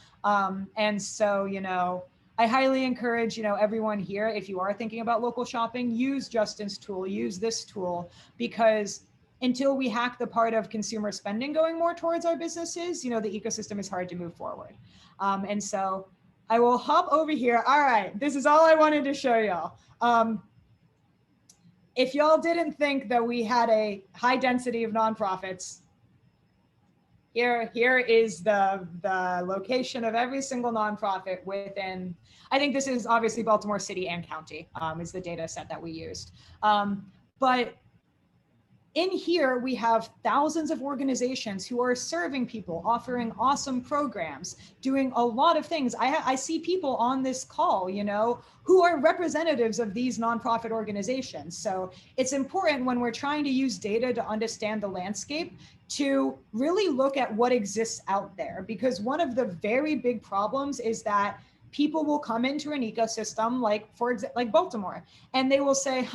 And so, I highly encourage, everyone here, if you are thinking about local shopping, use Justin's tool, use this tool, because until we hack the part of consumer spending going more towards our businesses, the ecosystem is hard to move forward. And so I will hop over here. All right, this is all I wanted to show y'all. If y'all didn't think that we had a high density of nonprofits, here is the location of every single nonprofit within, I think this is obviously Baltimore City and County is the data set that we used. But in here, we have thousands of organizations who are serving people, offering awesome programs, doing a lot of things. I see people on this call, who are representatives of these nonprofit organizations. So it's important when we're trying to use data to understand the landscape to really look at what exists out there. Because one of the very big problems is that people will come into an ecosystem like Baltimore, and they will say,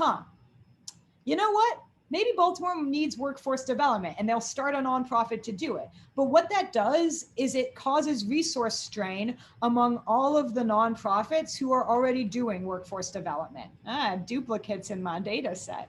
you know what? Maybe Baltimore needs workforce development, and they'll start a nonprofit to do it. But what that does is it causes resource strain among all of the nonprofits who are already doing workforce development. Duplicates in my data set.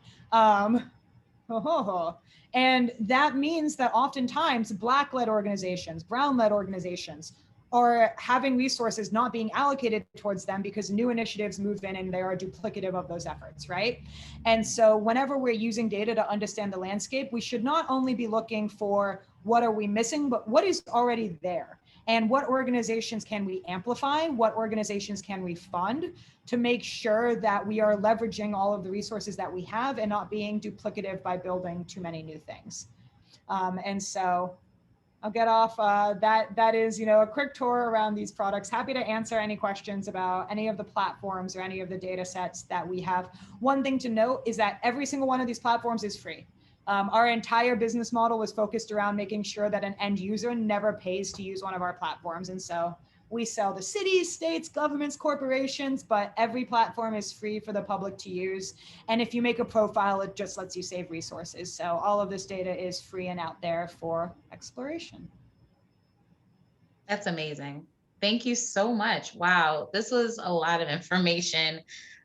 And that means that oftentimes Black-led organizations, Brown-led organizations are having resources not being allocated towards them because new initiatives move in and they are duplicative of those efforts, right? And so whenever we're using data to understand the landscape, we should not only be looking for what are we missing, but what is already there? And what organizations can we amplify? What organizations can we fund to make sure that we are leveraging all of the resources that we have and not being duplicative by building too many new things? And so I'll get off. That is, a quick tour around these products. Happy to answer any questions about any of the platforms or any of the data sets that we have. One thing to note is that every single one of these platforms is free. Our entire business model was focused around making sure that an end user never pays to use one of our platforms. And so we sell to cities, states, governments, corporations, but every platform is free for the public to use. And if you make a profile, it just lets you save resources. So all of this data is free and out there for exploration. That's amazing. Thank you so much. Wow, this was a lot of information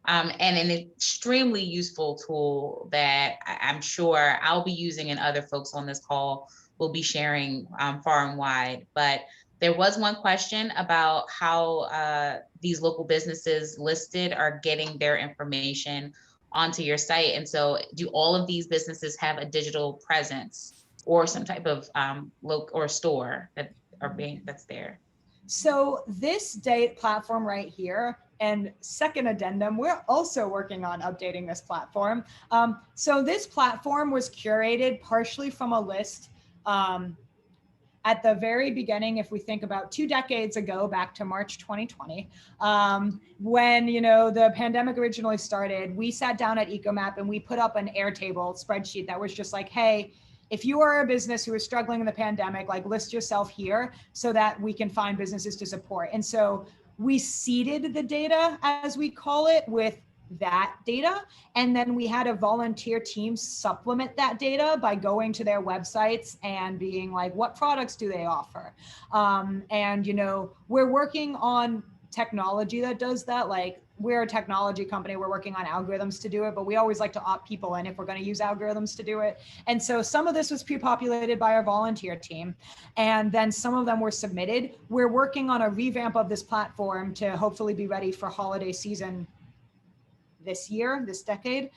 and an extremely useful tool that I'm sure I'll be using and other folks on this call will be sharing far and wide. But there was one question about how these local businesses listed are getting their information onto your site. And so do all of these businesses have a digital presence or some type of local or store that that's there? So this date platform right here and second addendum, we're also working on updating this platform. So this platform was curated partially from a list at the very beginning, if we think about 2 decades ago, back to March 2020, when the pandemic originally started, we sat down at EcoMap and we put up an Airtable spreadsheet that was just like, hey, if you are a business who is struggling in the pandemic, like list yourself here so that we can find businesses to support. And so we seeded the data, as we call it, with that data. And then we had a volunteer team supplement that data by going to their websites and being like, what products do they offer? And, we're working on technology that does that. Like, we're a technology company, we're working on algorithms to do it, but we always like to opt people in if we're going to use algorithms to do it. And so some of this was pre-populated by our volunteer team, and then some of them were submitted. We're working on a revamp of this platform to hopefully be ready for holiday season this year, this decade,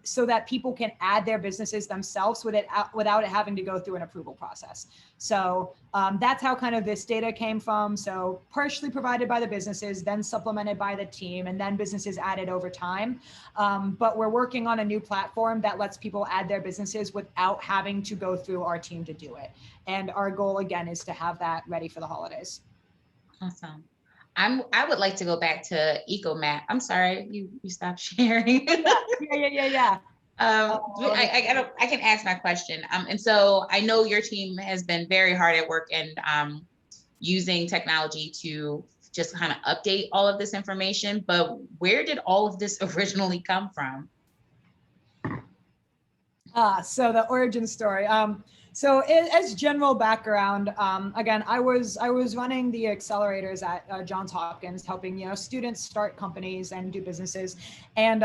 so that people can add their businesses themselves without it having to go through an approval process. So that's how kind of this data came from. So partially provided by the businesses, then supplemented by the team, and then businesses added over time. But we're working on a new platform that lets people add their businesses without having to go through our team to do it. And our goal, again, is to have that ready for the holidays. Awesome. I would like to go back to EcoMap. I'm sorry, you stopped sharing. Yeah. I can ask my question. And so I know your team has been very hard at work and using technology to just kind of update all of this information, but where did all of this originally come from? So the origin story. So as general background, again, I was running the accelerators at Johns Hopkins, helping students start companies and do businesses, and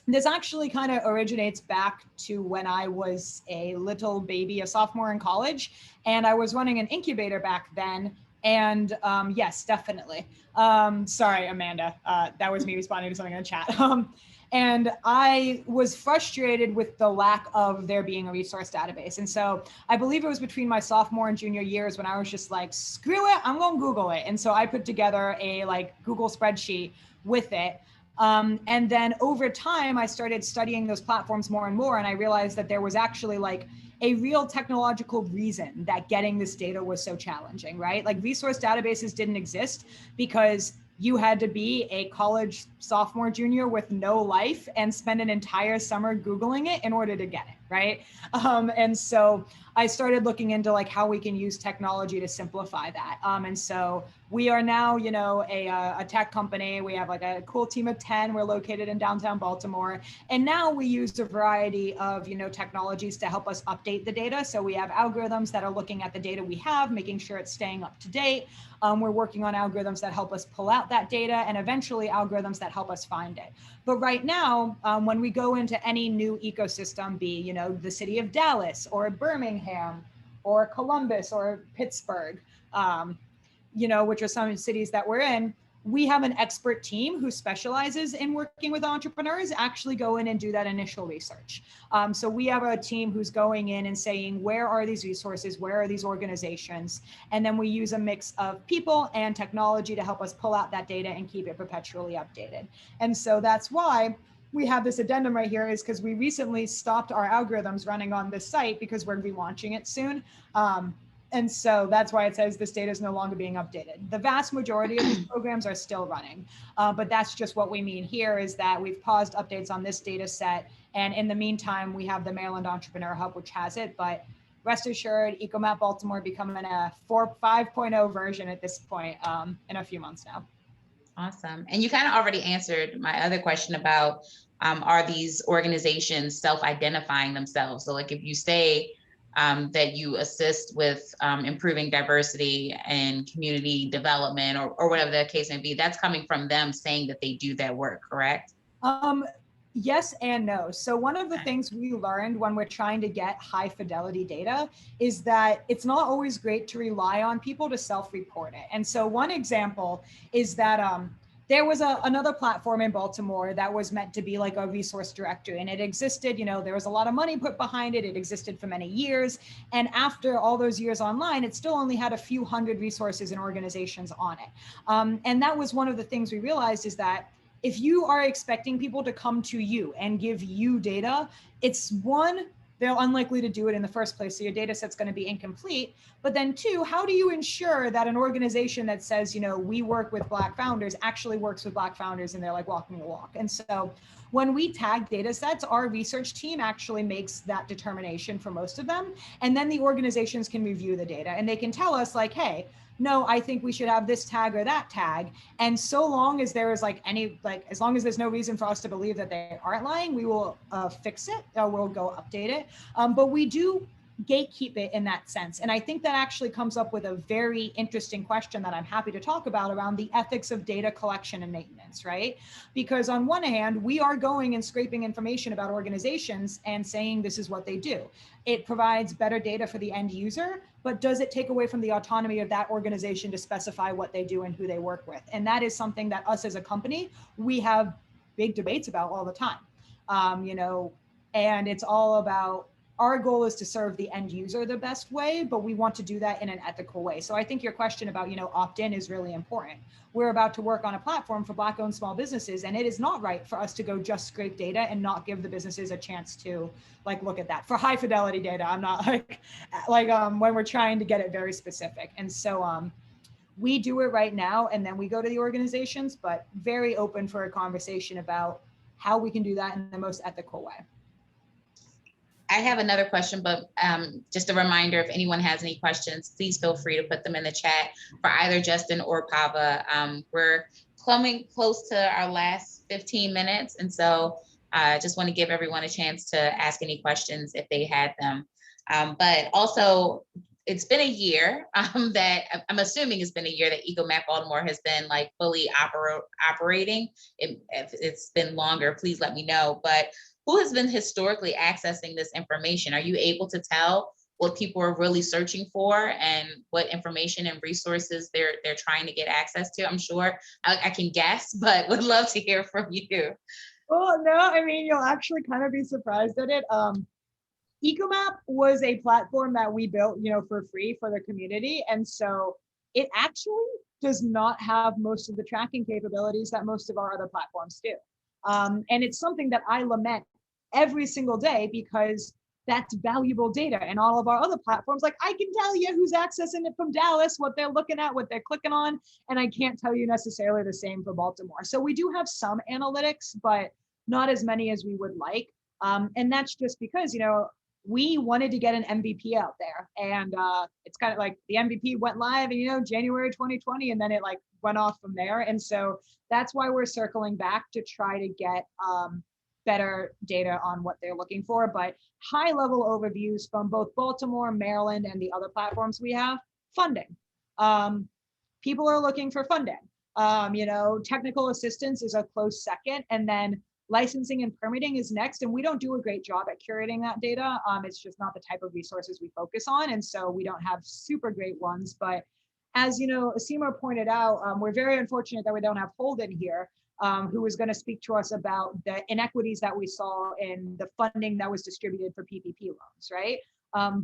this actually kind of originates back to when I was a little baby, a sophomore in college, and I was running an incubator back then. And yes, definitely. Sorry, Amanda, that was me responding to something in the chat. And I was frustrated with the lack of there being a resource database. And so I believe it was between my sophomore and junior years when I was just like, screw it, I'm going to Google it. And so I put together a Google spreadsheet with it. And then over time, I started studying those platforms more and more. And I realized that there was actually a real technological reason that getting this data was so challenging, right? Resource databases didn't exist because you had to be a college sophomore, junior with no life and spend an entire summer Googling it in order to get it, right? And so I started looking into how we can use technology to simplify that. And so we are now, a tech company. We have a cool team of 10. We're located in downtown Baltimore. And now we use a variety of, technologies to help us update the data. So we have algorithms that are looking at the data we have, making sure it's staying up to date. We're working on algorithms that help us pull out that data, and eventually algorithms that help us find it. But right now, when we go into any new ecosystem, be, the city of Dallas or Birmingham or Columbus or Pittsburgh, which are some cities that we're in, we have an expert team who specializes in working with entrepreneurs actually go in and do that initial research. So we have a team who's going in and saying, where are these resources? Where are these organizations? And then we use a mix of people and technology to help us pull out that data and keep it perpetually updated. And so that's why we have this addendum right here, is because we recently stopped our algorithms running on this site because we're relaunching it soon. And so that's why it says this data is no longer being updated. The vast majority of these programs are still running, but that's just what we mean here, is that we've paused updates on this data set. And in the meantime, we have the Maryland Entrepreneur Hub, which has it, but rest assured, EcoMap Baltimore becoming a 5.0 version at this point in a few months now. Awesome. And you kind of already answered my other question about, are these organizations self-identifying themselves? So if you say, that you assist with improving diversity and community development or whatever the case may be, that's coming from them saying that they do that work, correct? Yes and no. So one of the things we learned when we're trying to get high fidelity data is that it's not always great to rely on people to self-report it. And so one example is that there was another platform in Baltimore that was meant to be like a resource directory, and it existed, there was a lot of money put behind it. It existed for many years. And after all those years online, it still only had a few hundred resources and organizations on it. And that was one of the things we realized, is that if you are expecting people to come to you and give you data, it's one, they're unlikely to do it in the first place, so your data set's going to be incomplete. But then two, how do you ensure that an organization that says, we work with Black founders actually works with Black founders and they're like walking the walk? And so when we tag data sets, our research team actually makes that determination for most of them. And then the organizations can review the data and they can tell us like, hey, no, I think we should have this tag or that tag. And so long as there is as long as there's no reason for us to believe that they aren't lying, we will fix it, or we'll go update it. But we do gatekeep it in that sense. And I think that actually comes up with a very interesting question that I'm happy to talk about around the ethics of data collection and maintenance, right? Because on one hand, we are going and scraping information about organizations and saying this is what they do. It provides better data for the end user, but does it take away from the autonomy of that organization to specify what they do and who they work with? And that is something that us as a company, we have big debates about all the time. And it's all about, our goal is to serve the end user the best way, but we want to do that in an ethical way. So I think your question about, opt-in is really important. We're about to work on a platform for Black-owned small businesses, and it is not right for us to go just scrape data and not give the businesses a chance to look at that. For high fidelity data, I'm not when we're trying to get it very specific. And so we do it right now, and then we go to the organizations, but very open for a conversation about how we can do that in the most ethical way. I have another question, but just a reminder, if anyone has any questions, please feel free to put them in the chat for either Justin or Pava. We're coming close to our last 15 minutes. And so I just want to give everyone a chance to ask any questions if they had them. But also, it's been a year that I'm assuming it's been a year that EcoMap Baltimore has been fully operating. If it's been longer, please let me know. But who has been historically accessing this information? Are you able to tell what people are really searching for and what information and resources they're trying to get access to? I'm sure I can guess, but would love to hear from you. Well, no, you'll actually kind of be surprised at it. EcoMap was a platform that we built, for free for the community. And so it actually does not have most of the tracking capabilities that most of our other platforms do. And it's something that I lament every single day, because that's valuable data. And all of our other platforms, I can tell you who's accessing it from Dallas, what they're looking at, what they're clicking on, and I can't tell you necessarily the same for Baltimore. So we do have some analytics, but not as many as we would like. And that's just because, we wanted to get an MVP out there, and it's kind of like the MVP went live in January 2020, and then it went off from there. And so that's why we're circling back to try to get better data on what they're looking for. But high level overviews from both Baltimore, Maryland, and the other platforms we have. Funding. People are looking for funding. Technical assistance is a close second, and then licensing and permitting is next. And we don't do a great job at curating that data. It's just not the type of resources we focus on. And so we don't have super great ones. But as Asima pointed out, we're very unfortunate that we don't have Holden here, who is going to speak to us about the inequities that we saw in the funding that was distributed for PPP loans, right?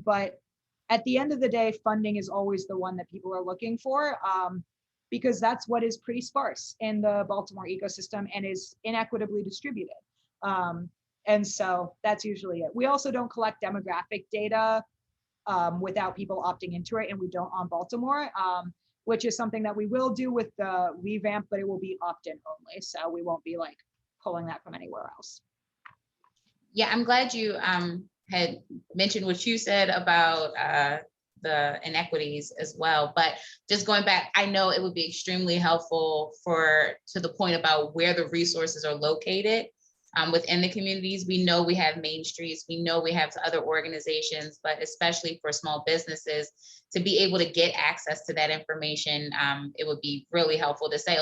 But at the end of the day, funding is always the one that people are looking for, because that's what is pretty sparse in the Baltimore ecosystem and is inequitably distributed. And so that's usually it. We also don't collect demographic data without people opting into it, and we don't on Baltimore, which is something that we will do with the revamp, but it will be opt-in only. So we won't be pulling that from anywhere else. Yeah, I'm glad you had mentioned what you said about the inequities as well. But just going back, I know it would be extremely helpful to the point about where the resources are located within the communities. We know we have Main Streets, we know we have other organizations, but especially for small businesses, to be able to get access to that information, it would be really helpful to say,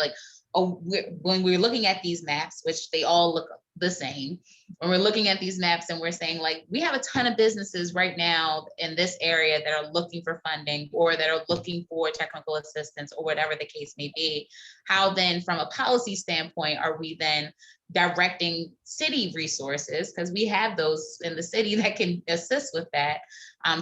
when we're looking at these maps, which they all look the same, when we're looking at these maps and we're saying like, we have a ton of businesses right now in this area that are looking for funding or that are looking for technical assistance or whatever the case may be, how then from a policy standpoint are we then directing city resources, because we have those in the city that can assist with that,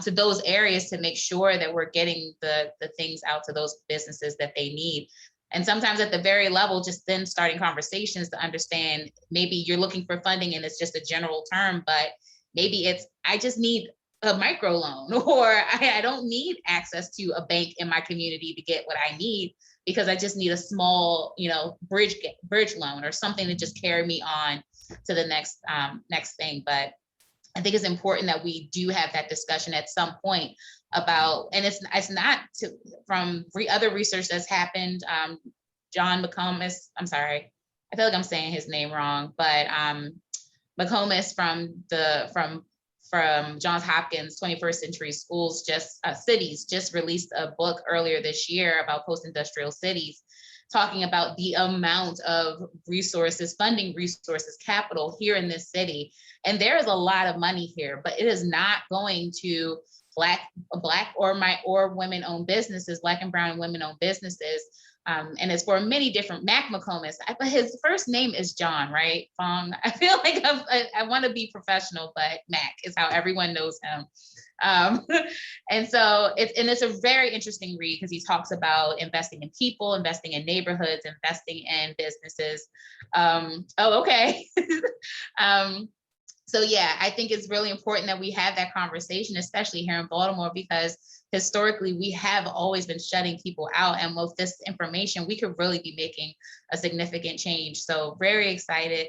to those areas to make sure that we're getting the things out to those businesses that they need. And sometimes at the very level, just then starting conversations to understand, maybe you're looking for funding and it's just a general term, but maybe it's, I just need a micro loan, or I don't need access to a bank in my community to get what I need, because I just need a small, bridge loan or something to just carry me on to the next thing. But I think it's important that we do have that discussion at some point about, and it's not from other research that's happened. John McComas, I'm sorry, I feel like I'm saying his name wrong, but McComas from Johns Hopkins 21st Century Schools, Cities, just released a book earlier this year about post-industrial cities, talking about the amount of resources, funding resources, capital here in this city. And there is a lot of money here, but it is not going to Black or women-owned businesses, Black and brown women-owned businesses. And it's for many different, Mac McComas, but his first name is John, right? Fong. I feel like I want to be professional, but Mac is how everyone knows him. And so it's a very interesting read, because he talks about investing in people, investing in neighborhoods, investing in businesses. Okay. So yeah, I think it's really important that we have that conversation, especially here in Baltimore, because historically we have always been shutting people out, and with this information, we could really be making a significant change. So very excited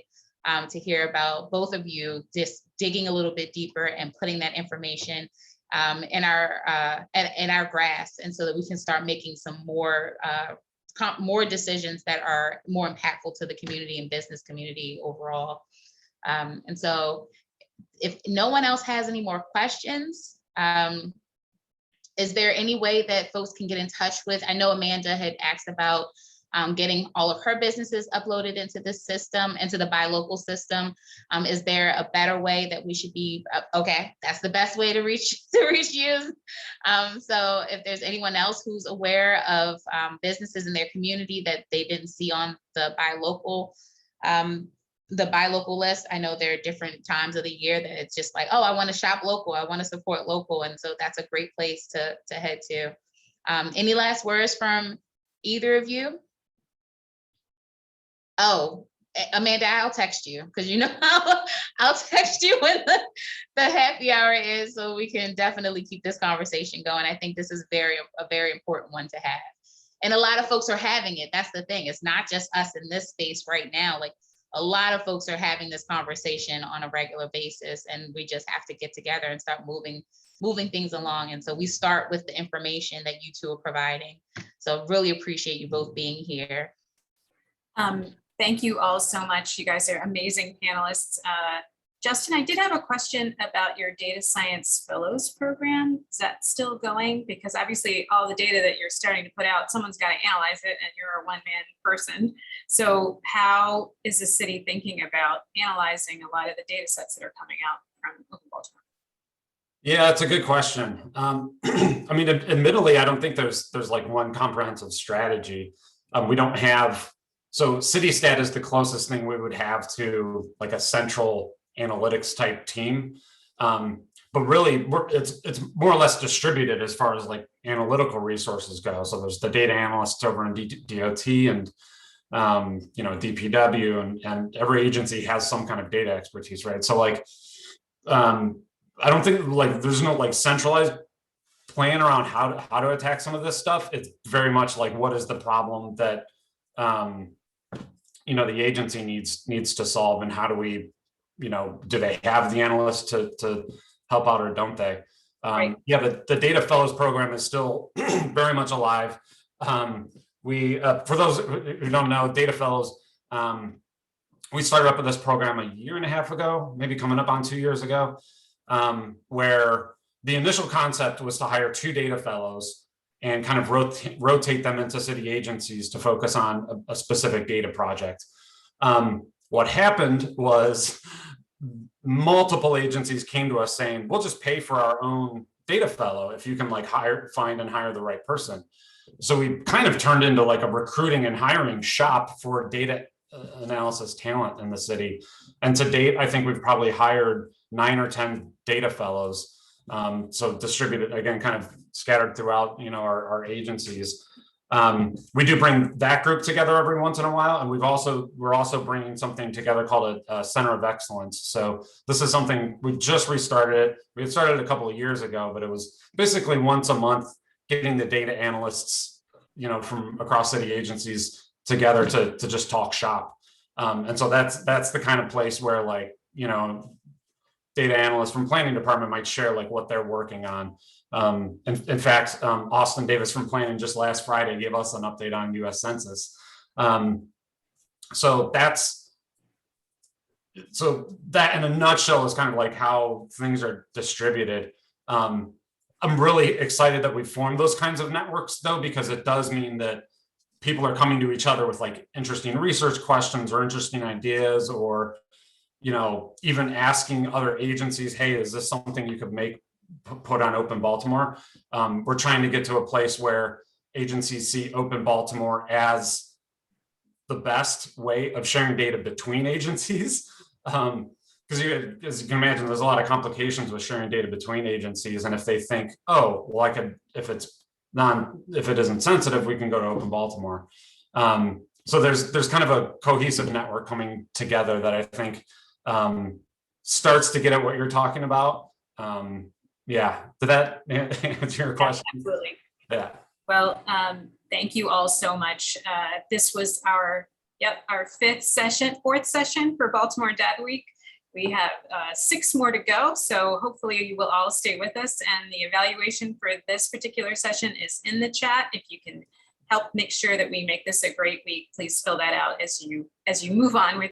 to hear about both of you just digging a little bit deeper and putting that information in our grasp, and so that we can start making some more decisions that are more impactful to the community and business community overall. And so if no one else has any more questions, is there any way that folks can get in touch with? I know Amanda had asked about getting all of her businesses uploaded into this system, into the buy local system. Is there a better way that we should be? Okay, that's the best way to reach you. So if there's anyone else who's aware of businesses in their community that they didn't see on the buy local list, I know there are different times of the year that it's just like, oh, I want to shop local, I want to support local, and so that's a great place to head to. Any last words from either of you? Oh, Amanda, I'll text you, because I'll text you when the happy hour is, so we can definitely keep this conversation going. I think this is a very important one to have. And a lot of folks are having it. That's the thing. It's not just us in this space right now. Like, a lot of folks are having this conversation on a regular basis, and we just have to get together and start moving things along. And so we start with the information that you two are providing. So really appreciate you both being here. Thank you all so much. You guys are amazing panelists. Justin, I did have a question about your data science fellows program. Is that still going? Because obviously all the data that you're starting to put out, someone's got to analyze it, and you're a one-man person. So how is the city thinking about analyzing a lot of the data sets that are coming out from Open Baltimore? Yeah, it's a good question. I mean, admittedly, I don't think there's like one comprehensive strategy. We don't have, so CityStat is the closest thing we would have to like a central analytics type team. But really it's more or less distributed as far as like analytical resources go. So there's the data analysts over in DOT and DPW, and every agency has some kind of data expertise, right? So like I don't think like there's no like centralized plan around how to attack some of this stuff. It's very much like, what is the problem that the agency needs to solve, and how do we, do they have the analysts to help out, or don't they? Right. Yeah, the Data Fellows program is still very much alive. We, for those who don't know, Data Fellows, we started up with this program a year and a half ago, maybe coming up on 2 years ago, where the initial concept was to hire 2 data fellows and kind of rotate them into city agencies to focus on a specific data project. What happened was multiple agencies came to us saying, we'll just pay for our own data fellow if you can like find and hire the right person. So we kind of turned into like a recruiting and hiring shop for data analysis talent in the city. And to date, I think we've probably hired 9 or 10 data fellows. So distributed, again, kind of scattered throughout, our agencies. We do bring that group together every once in a while, and we're also bringing something together called a Center of Excellence. So this is something we just restarted it. We had started a couple of years ago, but it was basically once a month getting the data analysts, from across city agencies together to just talk shop. And so that's the kind of place where data analysts from planning department might share like what they're working on. In fact, Austin Davis from planning just last Friday gave us an update on US Census. So that in a nutshell is kind of like how things are distributed. I'm really excited that we formed those kinds of networks though, because it does mean that people are coming to each other with like interesting research questions or interesting ideas, or even asking other agencies, hey, is this something you could put on Open Baltimore? We're trying to get to a place where agencies see Open Baltimore as the best way of sharing data between agencies. Because as you can imagine, there's a lot of complications with sharing data between agencies. And if they think, oh, well, I could, if it isn't sensitive, we can go to Open Baltimore. So there's kind of a cohesive network coming together that I think starts to get at what you're talking about. Yeah, did that answer your question? Absolutely. Yeah. Well, thank you all so much. This was our fourth session for Baltimore Data Week. We have 6 more to go, so hopefully you will all stay with us. And the evaluation for this particular session is in the chat. If you can help make sure that we make this a great week, please fill that out as you move on with